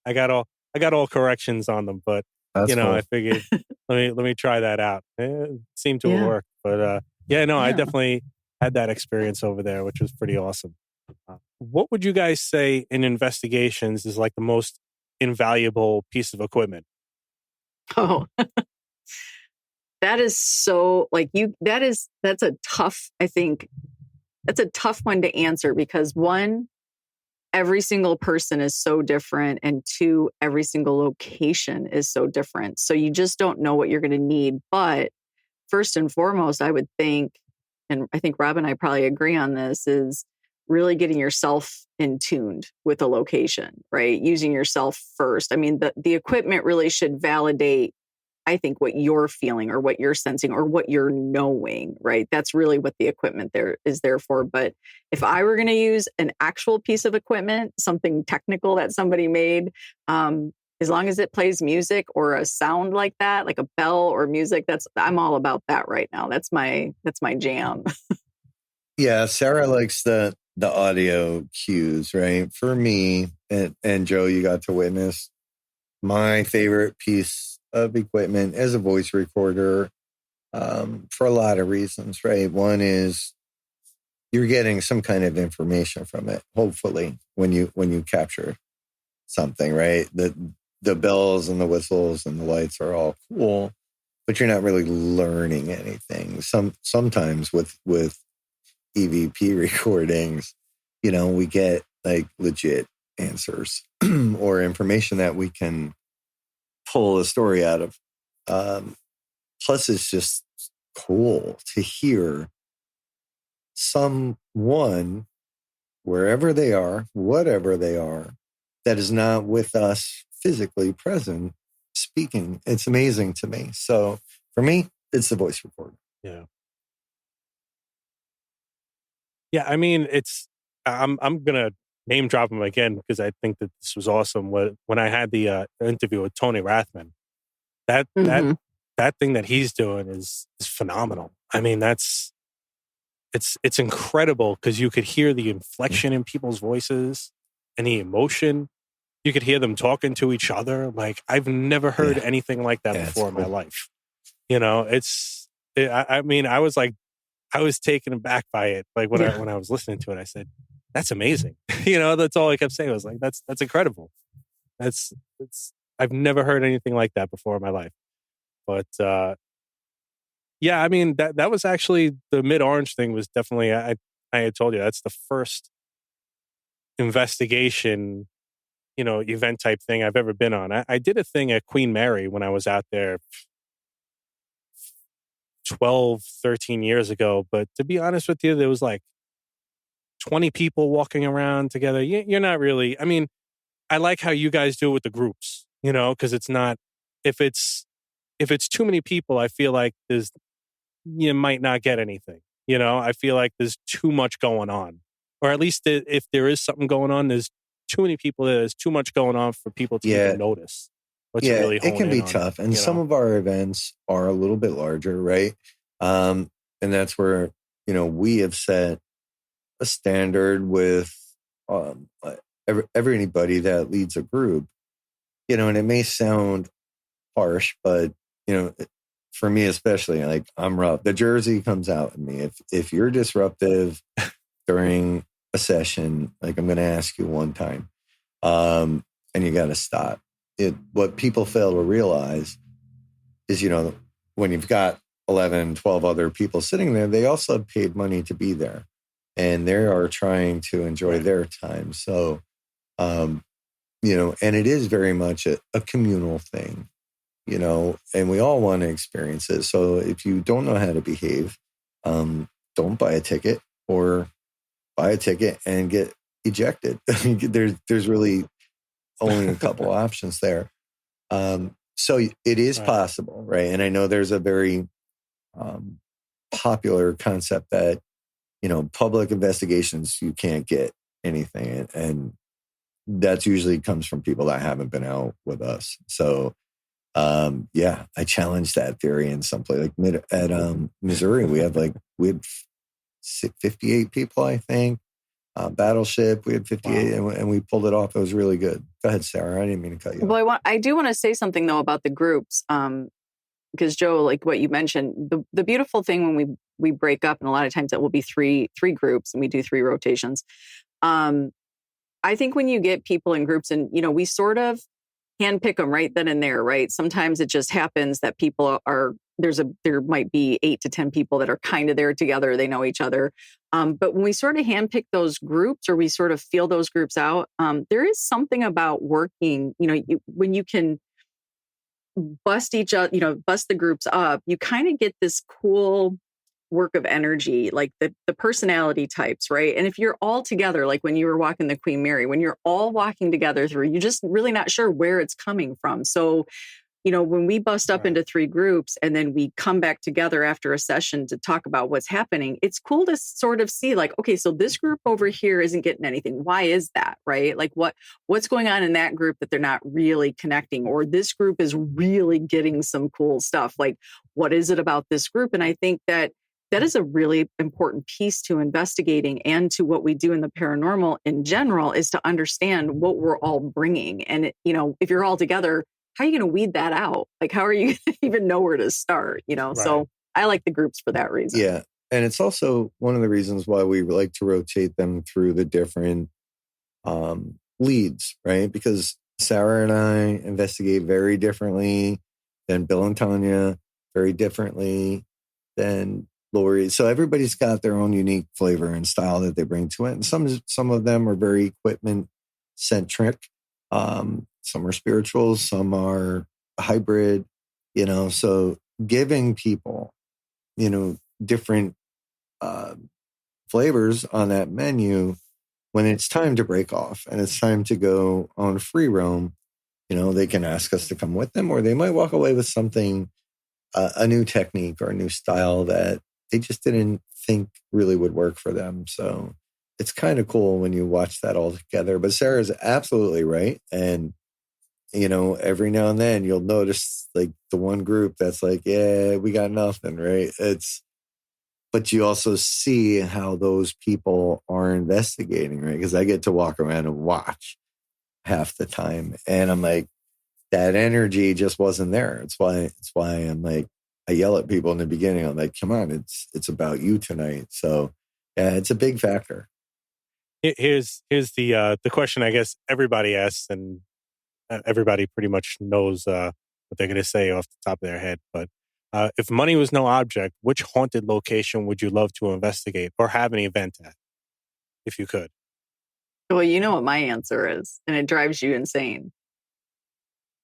I got all corrections on them, but That's cool. I figured let me try that out. It seemed to work, but I definitely had that experience over there, which was pretty awesome. What would you guys say in investigations is like the most invaluable piece of equipment? Oh, that is so that's a tough, I think that's a tough one to answer because one, every single person is so different, and two, every single location is so different. So you just don't know what you're going to need. But first and foremost, I would think, and I think Rob and I probably agree on this, is really getting yourself in tuned with a location, right? Using yourself first. I mean, the equipment really should validate, I think, what you're feeling or what you're sensing or what you're knowing, right? That's really what the equipment there is there for. But if I were going to use an actual piece of equipment, something technical that somebody made, as long as it plays music or a sound like that, like a bell or music, I'm all about that right now. That's my jam. Yeah, Sarah likes the audio cues, right? For me, and Joe, you got to witness, my favorite piece of equipment is a voice recorder for a lot of reasons, right? One is you're getting some kind of information from it, hopefully, when you capture something, right? The bells and the whistles and the lights are all cool, but you're not really learning anything. Sometimes with EVP recordings, we get like legit answers or information that we can pull a story out of. Plus, it's just cool to hear someone, wherever they are, whatever they are, that is not with us physically present speaking. It's amazing to me. So for me, it's the voice recorder. Yeah. Yeah, I mean, I'm gonna name drop him again because I think that this was awesome. When I had the interview with Tony Rathman, that thing that he's doing is phenomenal. I mean, it's incredible because you could hear the inflection in people's voices and the emotion. You could hear them talking to each other. Like, I've never heard anything like that before in my life. I mean, I was taken aback by it. Like when I was listening to it, I said, "That's amazing." That's all I kept saying. I was like, "That's incredible." I've never heard anything like that before in my life. But I mean, that was actually the Mid-Orange thing was definitely. I had told you that's the first investigation, event type thing I've ever been on. I did a thing at Queen Mary when I was out there 12, 13 years ago. But to be honest with you, there was like 20 people walking around together. You're not really, I mean, I like how you guys do it with the groups, because it's not, if it's too many people, I feel like you might not get anything. I feel like there's too much going on, or at least if there is something going on, there's too many people. There's too much going on for people to even notice. Really it can be tough. And some of our events are a little bit larger, right? And that's where, we have set a standard with everybody that leads a group, and it may sound harsh, but, for me especially, like, I'm rough. The Jersey comes out in me. If you're disruptive during a session, like, I'm going to ask you one time, and you got to stop. What people fail to realize is, when you've got 11, 12 other people sitting there, they also have paid money to be there, and they are trying to enjoy their time. So, and it is very much a communal thing. and we all want to experience it. So if you don't know how to behave, don't buy a ticket, or buy a ticket and get ejected. There's really only a couple options there. So it is possible, right? And I know there's a very popular concept that, public investigations, you can't get anything. And that's usually comes from people that haven't been out with us. So, I challenge that theory in some place. Like at Missouri, we had 58 people, I think. Battleship, we had 58, and we pulled it off. It was really good. Go ahead, Sarah. I didn't mean to cut you off. Well, I do want to say something though about the groups, because Joe, like what you mentioned, the beautiful thing when we break up, and a lot of times it will be three groups, and we do 3 rotations. I think when you get people in groups, and we sort of handpick them right then and there, right? Sometimes it just happens that people are. There might be 8 to 10 people that are kind of there together. They know each other. But when we sort of handpick those groups, or we sort of feel those groups out, there is something about working, when you can bust the groups up, you kind of get this cool work of energy, like the personality types, right? And if you're all together, like when you were walking the Queen Mary, when you're all walking together through, you're just really not sure where it's coming from. So when we bust up into 3 groups and then we come back together after a session to talk about what's happening, it's cool to sort of see like, okay, so this group over here isn't getting anything. Why is that, right? Like what's going on in that group that they're not really connecting, or this group is really getting some cool stuff. Like, what is it about this group? And I think that is a really important piece to investigating and to what we do in the paranormal in general, is to understand what we're all bringing. And, if you're all together, how are you going to weed that out? Like, how are you going to even know where to start? Right. So I like the groups for that reason. Yeah. And it's also one of the reasons why we like to rotate them through the different leads, right? Because Sarah and I investigate very differently than Bill and Tanya, very differently than Lori. So everybody's got their own unique flavor and style that they bring to it. And some of them are very equipment centric. Some are spiritual, some are hybrid, so giving people, different flavors on that menu when it's time to break off and it's time to go on free roam, they can ask us to come with them, or they might walk away with something, a new technique or a new style that they just didn't think really would work for them. So it's kind of cool when you watch that all together. But Sarah's absolutely right. And every now and then you'll notice like the one group that's like, yeah, we got nothing, right? But you also see how those people are investigating, right? Because I get to walk around and watch half the time. And I'm like, that energy just wasn't there. It's why I'm like, I yell at people in the beginning. I'm like, come on, it's about you tonight. So yeah, it's a big factor. Here's the question I guess everybody asks, and everybody pretty much knows what they're going to say off the top of their head. But if money was no object, which haunted location would you love to investigate or have an event at, if you could? Well, you know what my answer is, and it drives you insane.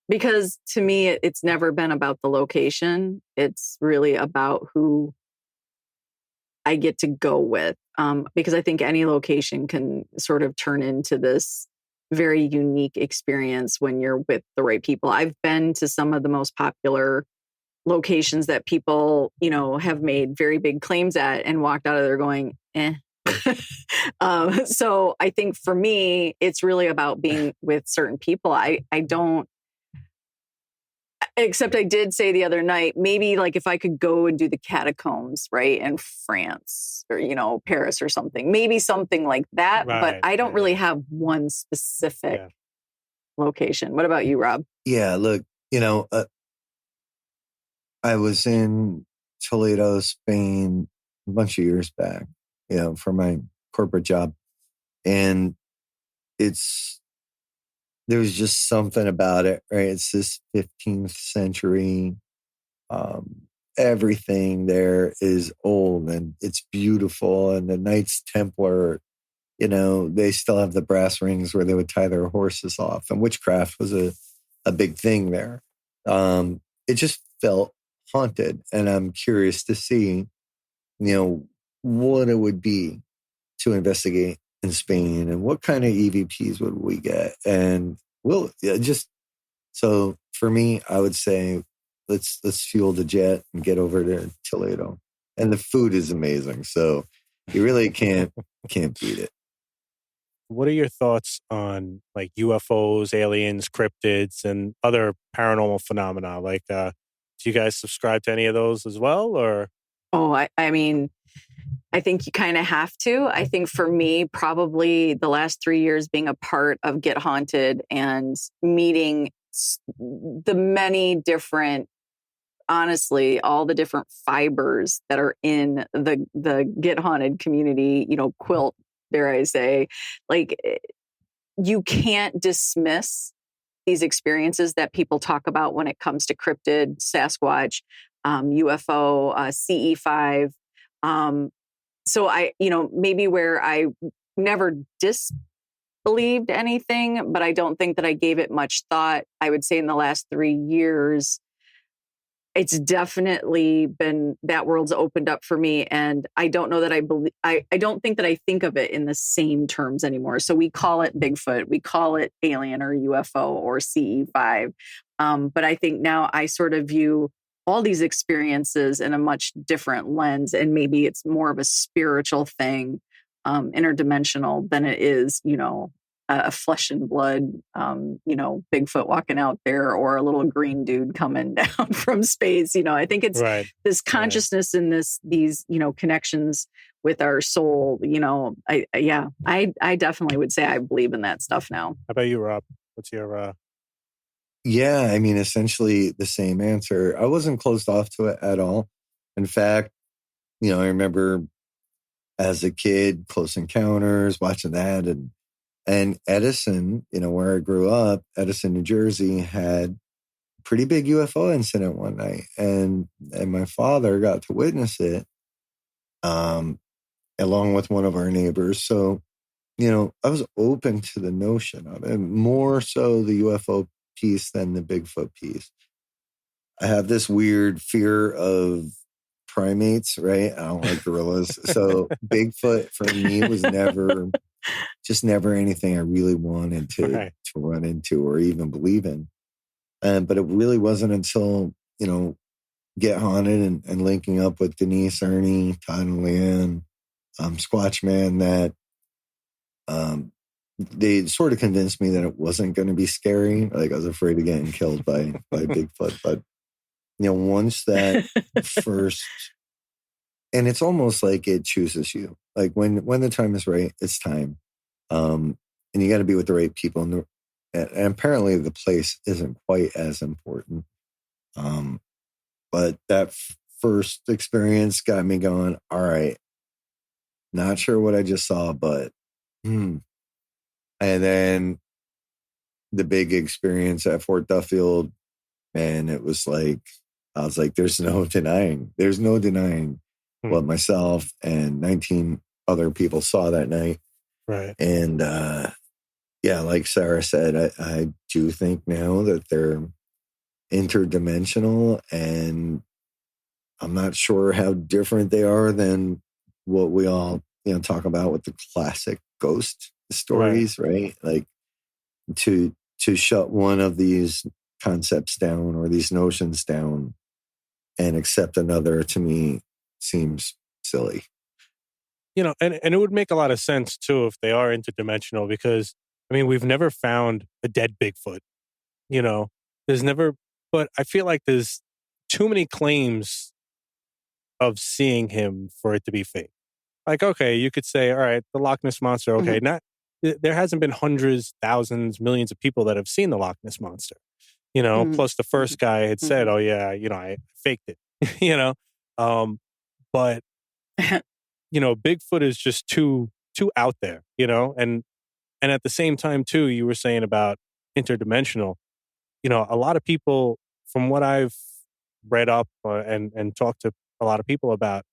Because to me, it's never been about the location. It's really about who I get to go with. Because I think any location can sort of turn into this very unique experience when you're with the right people. I've been to some of the most popular locations that people, have made very big claims at and walked out of there going, eh. So I think for me, it's really about being with certain people. I don't, except I did say the other night, maybe like if I could go and do the catacombs, right, in France or, Paris or something, maybe something like that. Right, but I don't really have one specific location. What about you, Rob? Yeah, look, I was in Toledo, Spain, a bunch of years back, for my corporate job. And there's just something about it, right? It's this 15th century. Everything there is old and it's beautiful. And the Knights Templar, they still have the brass rings where they would tie their horses off. And witchcraft was a big thing there. it just felt haunted. And I'm curious to see, what it would be to investigate in Spain and what kind of EVPs would we get. And so for me, I would say, let's fuel the jet and get over to Toledo. And the food is amazing. So you really can't beat it. What are your thoughts on like UFOs, aliens, cryptids, and other paranormal phenomena? Like, do you guys subscribe to any of those as well, or? Oh, I mean, I think you kind of have to. I think for me, probably the last 3 years being a part of Get Haunted and meeting the many different, honestly, all the different fibers that are in the Get Haunted community, quilt, dare I say, like, you can't dismiss these experiences that people talk about when it comes to cryptid, Sasquatch, UFO, CE5. So maybe where I never disbelieved anything, but I don't think that I gave it much thought. I would say in the last 3 years, it's definitely been, that world's opened up for me. And I don't know that I don't think that I think of it in the same terms anymore. So we call it Bigfoot, we call it alien or UFO or CE5. But I think now I sort of view all these experiences in a much different lens. And maybe it's more of a spiritual thing, interdimensional than it is, a flesh and blood, Bigfoot walking out there or a little green dude coming down from space. I think it's this consciousness and these, connections with our soul. I definitely would say I believe in that stuff now. How about you, Rob? What's your, Yeah, I mean, essentially the same answer. I wasn't closed off to it at all. In fact, I remember as a kid, Close Encounters, watching that, and Edison, where I grew up, Edison, New Jersey, had a pretty big UFO incident one night. And my father got to witness it along with one of our neighbors. So, I was open to the notion of it, more so the UFO piece than the Bigfoot piece. I have this weird fear of primates, right? I don't like gorillas. So Bigfoot for me was never anything I really wanted to run into or even believe in. But it really wasn't until, Get Haunted and linking up with Denise, Ernie, Todd and Leanne, Squatch Man, that they sort of convinced me that it wasn't going to be scary. Like I was afraid of getting killed by Bigfoot. But, once that first, and it's almost like it chooses you. Like when the time is right, it's time. And you got to be with the right people. And apparently the place isn't quite as important. But that first experience got me going, all right, not sure what I just saw, but and then the big experience at Fort Duffield, and it was like, I was like, there's no denying what myself and 19 other people saw that night. Right. And like Sarah said, I do think now that they're interdimensional, and I'm not sure how different they are than what we all, talk about with the classic ghost stories, right? Like to shut one of these concepts down or these notions down and accept another, to me, seems silly. And it would make a lot of sense too if they are interdimensional, because we've never found a dead Bigfoot. There's never, but I feel like there's too many claims of seeing him for it to be fake. Like, okay, you could say, all right, the Loch Ness Monster. Okay, there hasn't been hundreds, thousands, millions of people that have seen the Loch Ness Monster. Plus the first guy had said, oh yeah, I faked it. But Bigfoot is just too out there. And at the same time too, you were saying about interdimensional. A lot of people, from what I've read up and talked to a lot of people about,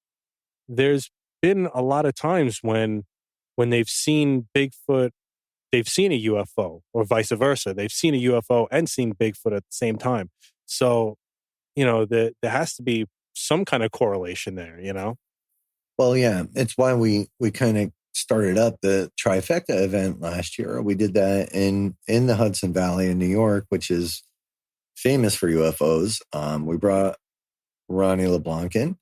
there's been a lot of times when they've seen Bigfoot, they've seen a UFO, or vice versa. They've seen a UFO and seen Bigfoot at the same time. So there has to be some kind of correlation there, Well, yeah, it's why we kind of started up the trifecta event last year. We did that in the Hudson Valley in New York, which is famous for UFOs. We brought Ronnie LeBlanc in,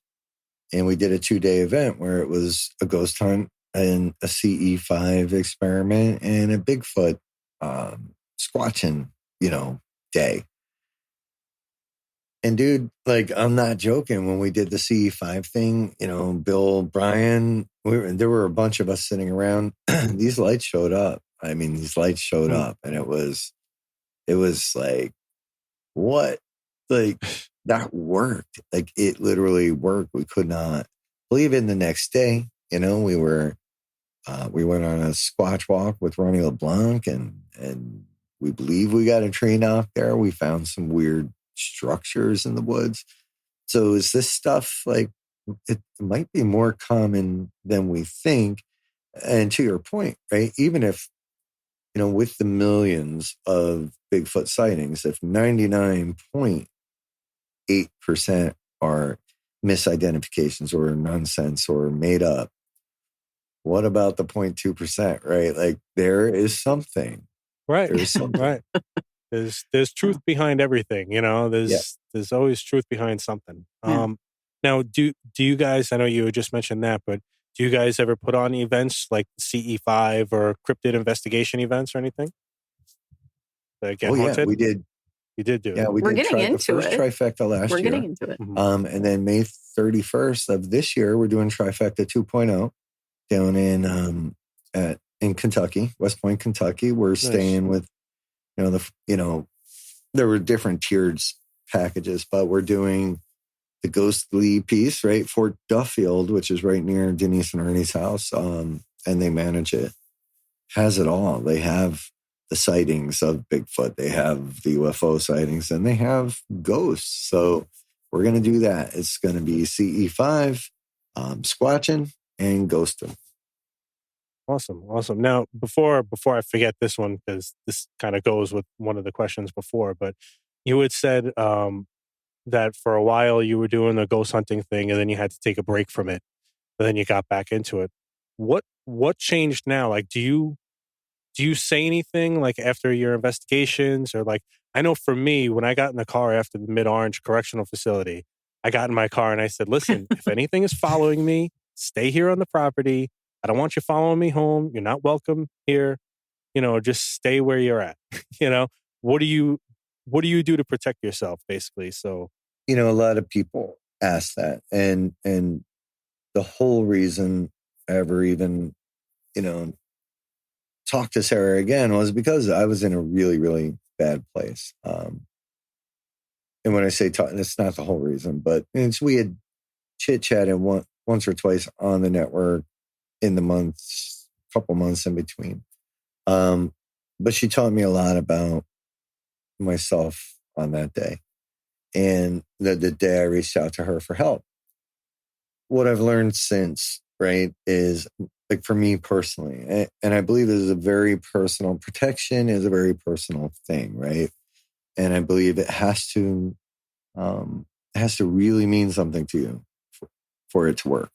and we did a 2-day event where it was a ghost hunt and a CE5 experiment and a Bigfoot squatching, day. And dude, like, I'm not joking. When we did the CE5 thing, Bill, Brian, there were a bunch of us sitting around. These lights showed up. I mean, these lights showed up, and it was like, what? Like, that worked. Like, it literally worked. We could not believe it. The next day, we went on a squatch walk with Ronnie LeBlanc, and we believe we got a tree knock there. We found some weird structures in the woods. So is this stuff like, it might be more common than we think? And to your point, right? Even if, with the millions of Bigfoot sightings, if 99.8% are misidentifications or nonsense or made up, what about the 0.2%, right? Like, there is something. Right. There's something. Right. There's truth behind everything, there's always truth behind something. Yeah. Now, do you guys, I know you had just mentioned that, but do you guys ever put on events like CE5 or cryptid investigation events or anything? Oh, yeah, we did. You did do it. Yeah, we We're did getting into the first it. trifecta last We're year. getting into it. And then May 31st of this year, we're doing trifecta 2.0 down in Kentucky, West Point, Kentucky. We're staying with, there were different tiered packages, but we're doing the ghostly piece, right? Fort Duffield, which is right near Denise and Ernie's house. And they manage it. Has it all. They have the sightings of Bigfoot. They have the UFO sightings, and they have ghosts. So we're going to do that. It's going to be CE5, squatching, and ghosting. Awesome. Now, before I forget this one, because this kind of goes with one of the questions before, but you had said that for a while you were doing the ghost hunting thing, and then you had to take a break from it, but then you got back into it. What changed now? Like, do you say anything like after your investigations, or like, I know for me, when I got in the car after the Mid-Orange Correctional Facility, I got in my car and I said, listen, if anything is following me, stay here on the property. I don't want you following me home. You're not welcome here. Just stay where you're at. What do you do to protect yourself, basically? So, a lot of people ask that. And the whole reason I ever even, talked to Sara again was because I was in a really, really bad place. And when I say talk, it's not the whole reason, but we had chit-chatted once or twice on the network in the couple months in between. But she taught me a lot about myself on that day. And the day I reached out to her for help. What I've learned since, right, is like, for me personally, and I believe this is a very personal, protection is a very personal thing, right? And I believe it has to really mean something to you for it to work.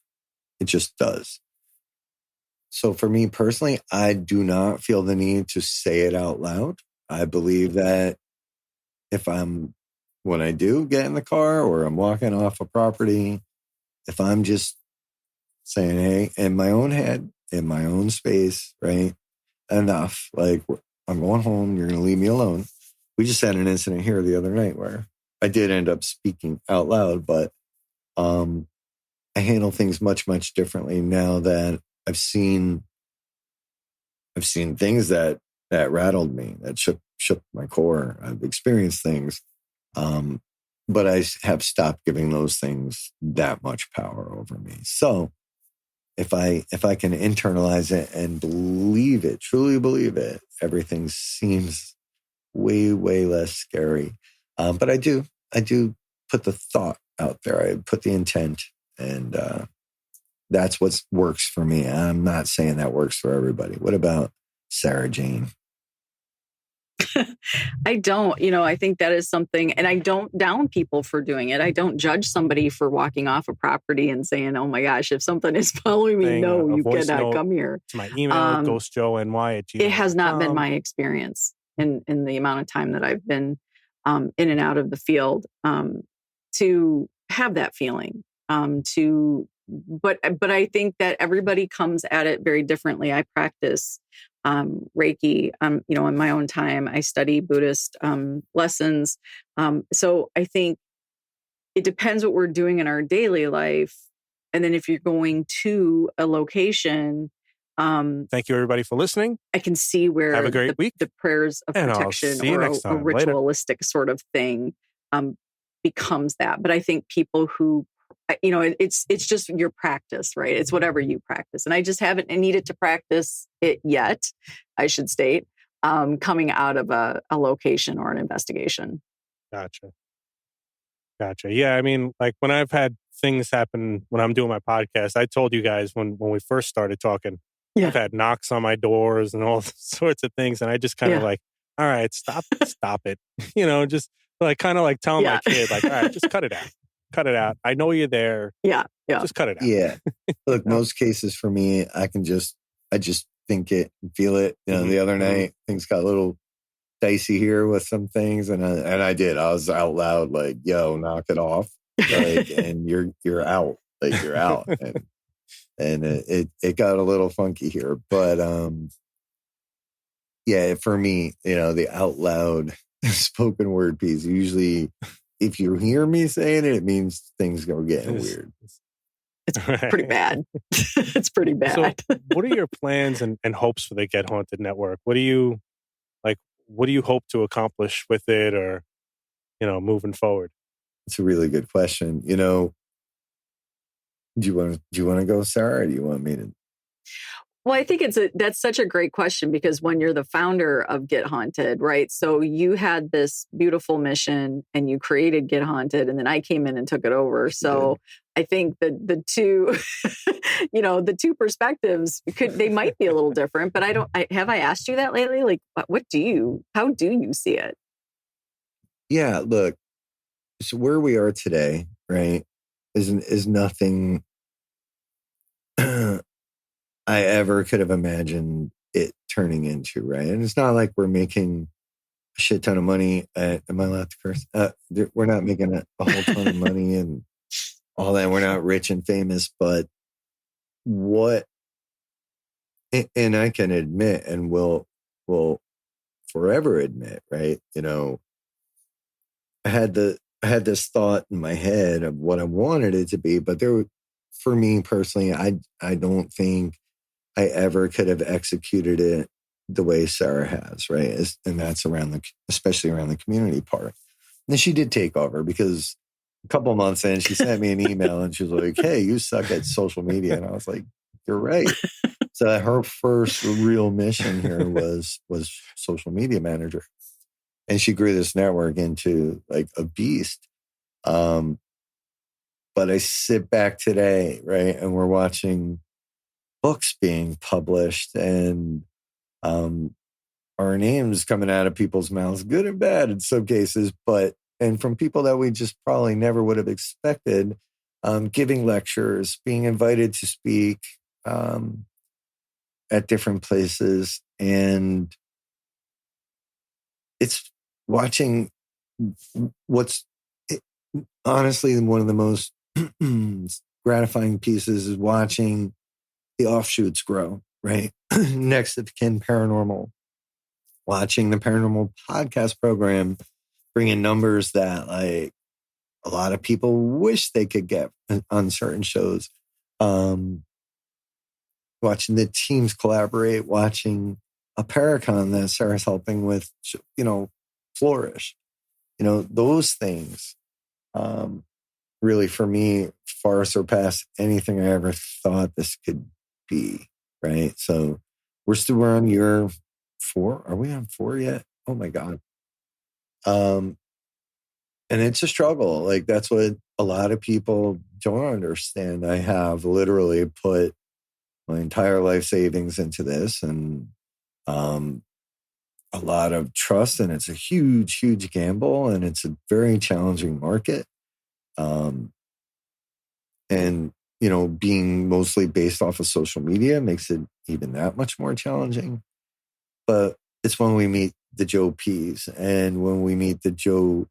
It just does. So for me personally, I do not feel the need to say it out loud. I believe that when I do get in the car or I'm walking off a property, if I'm just saying, hey, in my own head, in my own space, right? Enough. Like, I'm going home. You're going to leave me alone. We just had an incident here the other night where I did end up speaking out loud, but I handle things much, much differently now that I've seen things that rattled me, that shook my core. I've experienced things. But I have stopped giving those things that much power over me. So if I can internalize it and believe it, truly believe it, everything seems way, way less scary. But I do put the thought out there. I put the intent, and that's what works for me. I'm not saying that works for everybody. What about Sarah Jane? I don't, I think that is something, and I don't down people for doing it. I don't judge somebody for walking off a property and saying, oh my gosh, if something is following me, no, you cannot come here. To my email, ghostjoeny@gmail.com. It has not been my experience in the amount of time that I've been in and out of the field to have that feeling. But I think that everybody comes at it very differently. I practice Reiki, in my own time. I study Buddhist lessons. So I think it depends what we're doing in our daily life. And then if you're going to a location, thank you everybody for listening. I can see where have a great week. The prayers of protection or a ritualistic sort of thing becomes that. But I think people who, it's just your practice, right? It's whatever you practice. And I just haven't needed to practice it yet, I should state, coming out of a location or an investigation. Gotcha. Yeah, I mean, like when I've had things happen when I'm doing my podcast, I told you guys when we first started talking, I've had knocks on my doors and all sorts of things. And I just kind of like, all right, stop it. Just like kind of like telling my kid, like, all right, just cut it out. Cut it out. I know you're there. Yeah. Just cut it out. Yeah. Look, most cases for me, I just think it and feel it. The other night, things got a little dicey here with some things. And I did. I was out loud like, yo, knock it off. Like, and you're out. Like, you're out. And it got a little funky here. But for me, the out loud spoken word piece, usually if you hear me saying it, it means things are getting weird. It's pretty bad. It's pretty bad. So what are your plans and hopes for the Get Haunted Network? What do you hope to accomplish with it, or, moving forward? It's a really good question. Do you want to go, Sarah, or do you want me to? Well, I think that's such a great question, because when you're the founder of Get Haunted, right? So you had this beautiful mission and you created Get Haunted, and then I came in and took it over. So I think that the two, the two perspectives they might be a little different, but have I asked you that lately? Like, how do you see it? Yeah, look, so where we are today, right, is nothing I ever could have imagined it turning into, right? And it's not like we're making a shit ton of money. Am I allowed to curse? We're not making a whole ton of money and all that. We're not rich and famous, but and I can admit and will forever admit, right? I had this thought in my head of what I wanted it to be, but for me personally, I don't think I ever could have executed it the way Sarah has, right? And that's especially around the community part. And she did take over, because a couple of months in, she sent me an email and she was like, hey, you suck at social media. And I was like, you're right. So her first real mission here was social media manager. And she grew this network into like a beast. But I sit back today, right? And we're watching books being published and our names coming out of people's mouths, good and bad in some cases, and from people that we just probably never would have expected, giving lectures, being invited to speak at different places. And it's watching what's honestly one of the most gratifying pieces is watching the offshoots grow, right? Next of kin Paranormal, watching the Paranormal podcast program bring in numbers that like a lot of people wish they could get on certain shows. Watching the teams collaborate, watching a Paracon that Sarah's helping with, flourish. Those things really, for me, far surpass anything I ever thought this could be, right? So we're on year 4. Are we on 4 yet? Oh my God. And it's a struggle. Like, that's what a lot of people don't understand. I have literally put my entire life savings into this, and a lot of trust, and it's a huge, huge gamble, and it's a very challenging market. And, you know, being mostly based off of social media makes it even that much more challenging. But it's when we meet the Joe P's and when we meet the Joe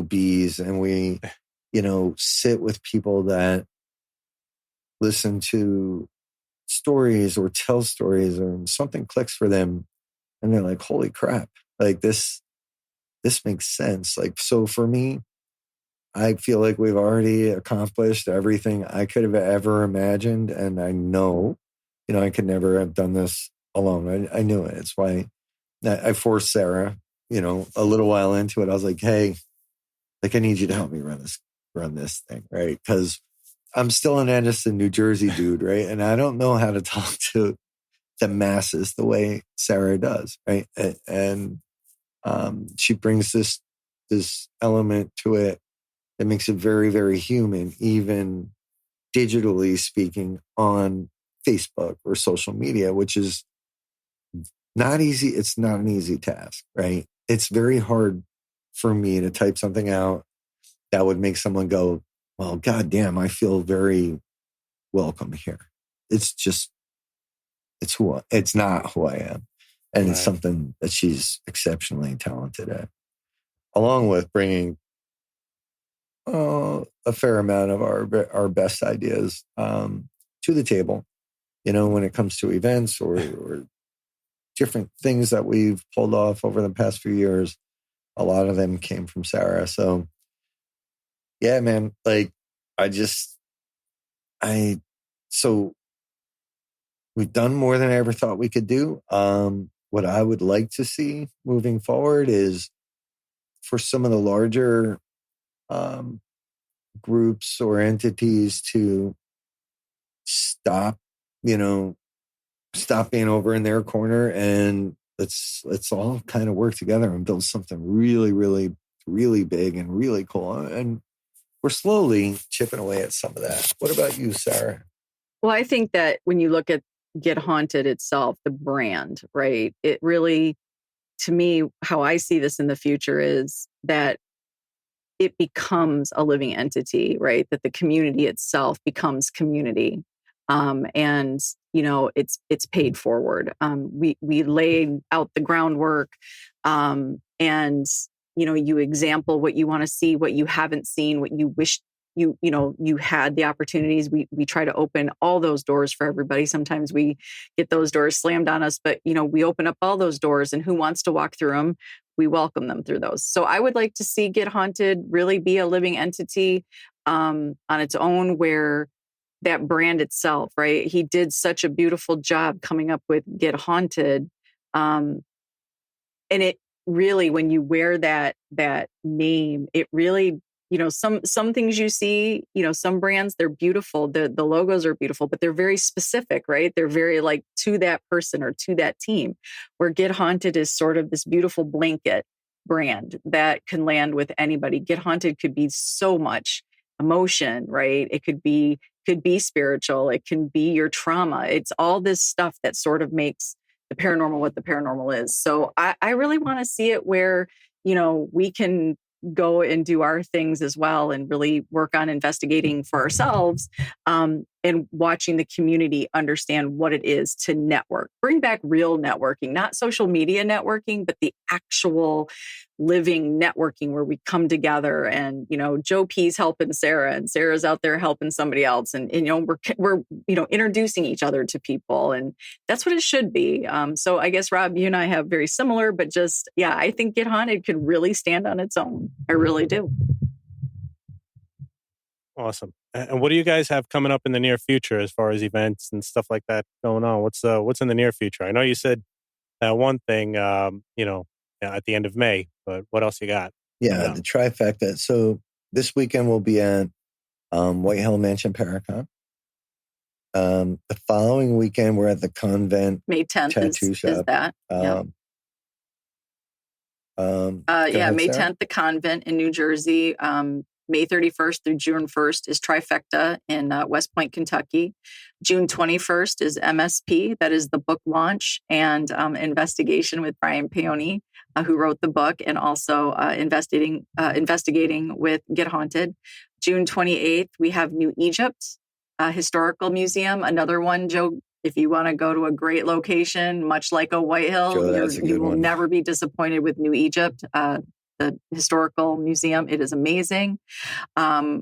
B's, and we, you know, sit with people that listen to stories or tell stories, or something clicks for them and they're like, holy crap, like this makes sense. Like, so for me, I feel like we've already accomplished everything I could have ever imagined. And I know, you know, I could never have done this alone. I knew it. It's why I forced Sarah, you know, a little while into it. I was like, hey, like, I need you to help me run this thing, right? Because I'm still an Edison, New Jersey dude, right? And I don't know how to talk to the masses the way Sarah does, right? And she brings this element to it that makes it very, very human, even digitally speaking, on Facebook or social media, which is not easy. It's not an easy task, right? It's very hard for me to type something out that would make someone go, well, goddamn, I feel very welcome here. It's just, it's not who I am. And it's something that she's exceptionally talented at, along with bringing a fair amount of our best ideas to the table, you know, when it comes to events or different things that we've pulled off over the past few years. A lot of them came from Sarah. So yeah, man, like so we've done more than I ever thought we could do. What I would like to see moving forward is for some of the larger groups or entities to stop being over in their corner, and let's all kind of work together and build something really, really, really big and really cool. And we're slowly chipping away at some of that. What about you, Sarah? Well, I think that when you look at Get Haunted itself, the brand, right? It really, to me, how I see this in the future is that it becomes a living entity, right? That the community itself becomes community. And you know, it's paid forward. We laid out the groundwork, and you know, you example what you want to see, what you haven't seen, what you wish you had the opportunities. We try to open all those doors for everybody. Sometimes we get those doors slammed on us, but you know, we open up all those doors, and who wants to walk through them, we welcome them through those. So I would like to see Get Haunted really be a living entity on its own, where that brand itself, right? He did such a beautiful job coming up with Get Haunted. And it really, when you wear that name, it really, you know, some things you see, you know, some brands, they're beautiful. The logos are beautiful, but they're very specific, right? They're very like to that person or to that team, where Get Haunted is sort of this beautiful blanket brand that can land with anybody. Get Haunted could be so much emotion, right? It could be spiritual. It can be your trauma. It's all this stuff that sort of makes the paranormal what the paranormal is. So I really want to see it where, you know, we can go and do our things as well and really work on investigating for ourselves, and watching the community understand what it is to network. Bring back real networking, not social media networking, but the actual living networking where we come together and, you know, Joe P's helping Sarah and Sarah's out there helping somebody else. And you know, we're, you know, introducing each other to people, and that's what it should be. So I guess, Rob, you and I have very similar, but just, yeah, I think Get Haunted could really stand on its own. I really do. Awesome. And what do you guys have coming up in the near future as far as events and stuff like that going on? What's in the near future? I know you said that one thing, you know, at the end of May, but what else you got? Yeah, the trifecta. So this weekend we'll be at White Hill Mansion Paracon. The following weekend we're at the Convent May 10th tattoo shop. Is that? Yeah. May May 10th, the Convent in New Jersey. May 31st through June 1st is Trifecta in West Point, Kentucky. June 21st is MSP, that is the book launch and investigation with Brian Peony, who wrote the book, and also investigating with Get Haunted. June 28th, we have New Egypt Historical Museum, another one, Joe. If you want to go to a great location, much like a White Hill, Joe, you will never be disappointed with New Egypt, the historical museum. It is amazing.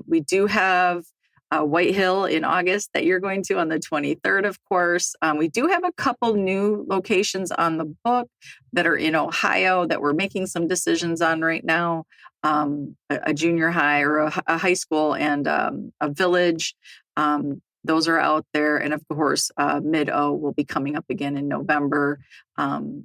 We do have White Hill in August that you're going to on the 23rd, of course. We do have a couple new locations on the book that are in Ohio that we're making some decisions on right now. A junior high or a high school and a village. Those are out there. And of course, Mid-O will be coming up again in November.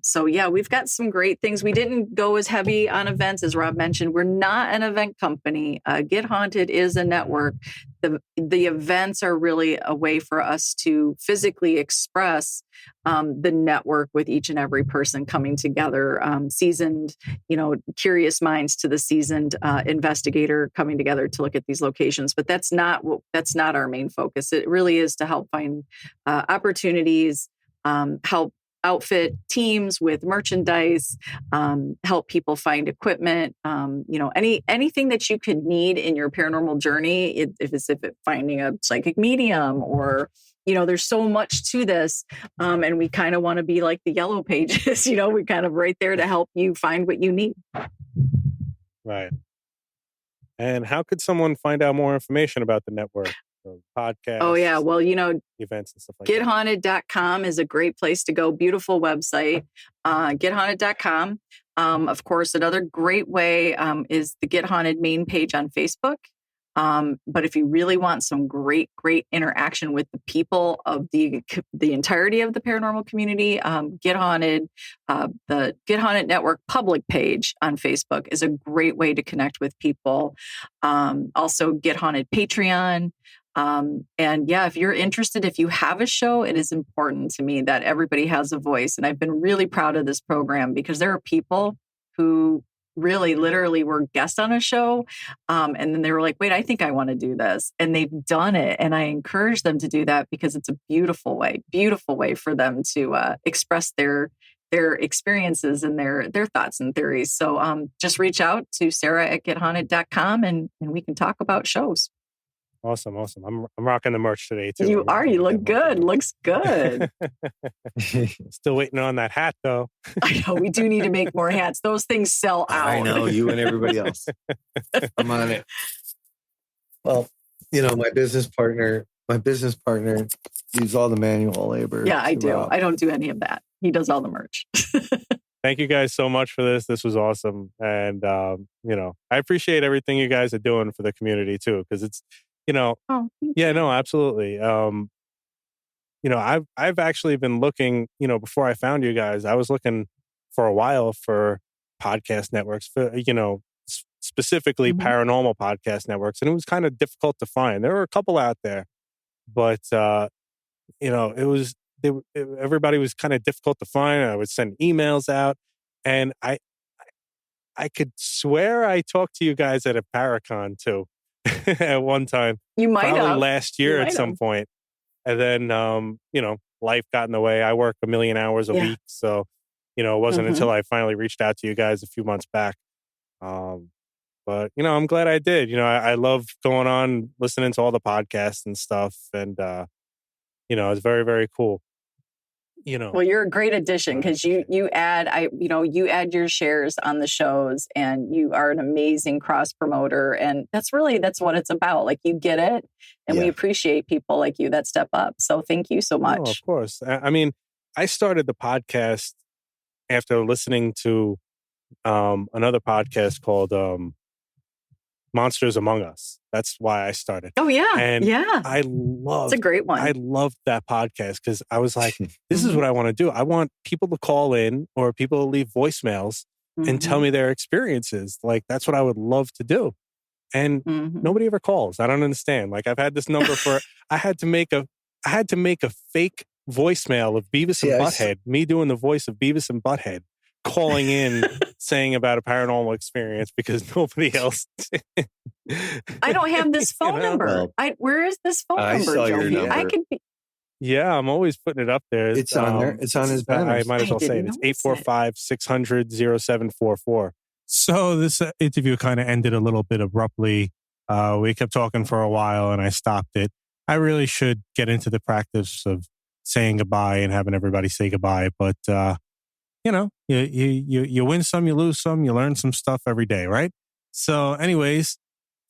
So yeah, we've got some great things. We didn't go as heavy on events, as Rob mentioned. We're not an event company. Get Haunted is a network. The events are really a way for us to physically express the network with each and every person coming together, seasoned, curious minds to the seasoned investigator coming together to look at these locations. But that's not our main focus. It really is to help find opportunities, help outfit teams with merchandise, help people find equipment, anything that you could need in your paranormal journey, if it's finding a psychic medium or, there's so much to this. And we kind of want to be like the Yellow Pages, we're kind of right there to help you find what you need. Right. And how could someone find out more information about the network? Podcasts. Oh, yeah. Well, events and stuff like that. GetHaunted.com is a great place to go. Beautiful website. GetHaunted.com. Of course, another great way is the Get Haunted main page on Facebook. But if you really want some great interaction with the people of the entirety of the paranormal community, Get Haunted, the Get Haunted Network public page on Facebook is a great way to connect with people. Also, Get Haunted Patreon. And yeah, if you're interested, if you have a show, it is important to me that everybody has a voice. And I've been really proud of this program because there are people who really literally were guests on a show. And then they were like, wait, I think I want to do this. And they've done it. And I encourage them to do that because it's a beautiful way for them to express their experiences and their thoughts and theories. So just reach out to Sara at gethaunted.com and we can talk about shows. Awesome. I'm rocking the merch today too. You are. You look good. Looks good. Still waiting on that hat though. I know. We do need to make more hats. Those things sell out. I know, you and everybody else. I'm on it. Well, my business partner does all the manual labor. Yeah, I do. I don't do any of that. He does all the merch. Thank you guys so much for this. This was awesome. And, I appreciate everything you guys are doing for the community too. Because it's, no, absolutely. I've actually been looking, before I found you guys, I was looking for a while for podcast networks for, specifically paranormal podcast networks. And it was kind of difficult to find. There were a couple out there, but, everybody was kind of difficult to find. I would send emails out and I could swear I talked to you guys at a Paracon too at one time. You might probably have. last year at some point. And then, life got in the way. I work 1 million hours a week. So, it wasn't until I finally reached out to you guys a few months back. But, I'm glad I did. I love going on, listening to all the podcasts and stuff. And, it's very, very cool. Well, you're a great addition because you add your shares on the shows and you are an amazing cross promoter. And that's what it's about. Like you get it. And we appreciate people like you that step up. So thank you so much. Oh, of course. I mean, I started the podcast after listening to another podcast called Monsters Among Us. That's why I started. Oh yeah. And yeah. it's a great one. I loved that podcast because I was like, this is what I want to do. I want people to call in or people to leave voicemails and tell me their experiences. Like that's what I would love to do. And nobody ever calls. I don't understand. Like I've had this number for I had to make a fake voicemail of Beavis and Butthead, me doing the voice of Beavis and Butthead, calling in saying about a paranormal experience because nobody else did. I don't have this phone You know? number. Where is this phone I number, saw your Joey? I number. could be. Yeah, I'm always putting it up there. It's on there. It's on his I banners. might as I well say it. didn't It's notice it. 845-600-0744. So this interview kind of ended a little bit abruptly. We kept talking for a while and I stopped it. I really should get into the practice of saying goodbye and having everybody say goodbye. But, you know, you win some, you lose some, you learn some stuff every day, right? So anyways,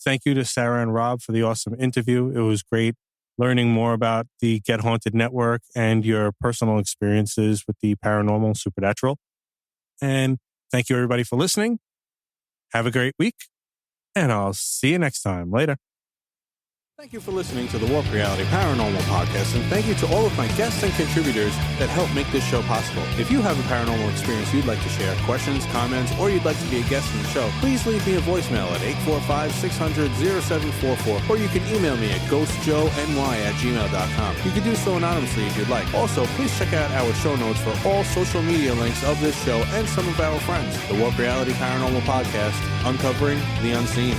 thank you to Sara and Rob for the awesome interview. It was great learning more about the Get Haunted Network and your personal experiences with the paranormal supernatural. And thank you everybody for listening. Have a great week, and I'll see you next time. Later. Thank you for listening to the Warp Reality Paranormal Podcast, and thank you to all of my guests and contributors that help make this show possible. If you have a paranormal experience you'd like to share, questions, comments, or you'd like to be a guest on the show, please leave me a voicemail at 845-600-0744, or you can email me at ghostjoeny@gmail.com. You can do so anonymously if you'd like. Also, please check out our show notes for all social media links of this show and some of our friends. The Warp Reality Paranormal Podcast, uncovering the unseen.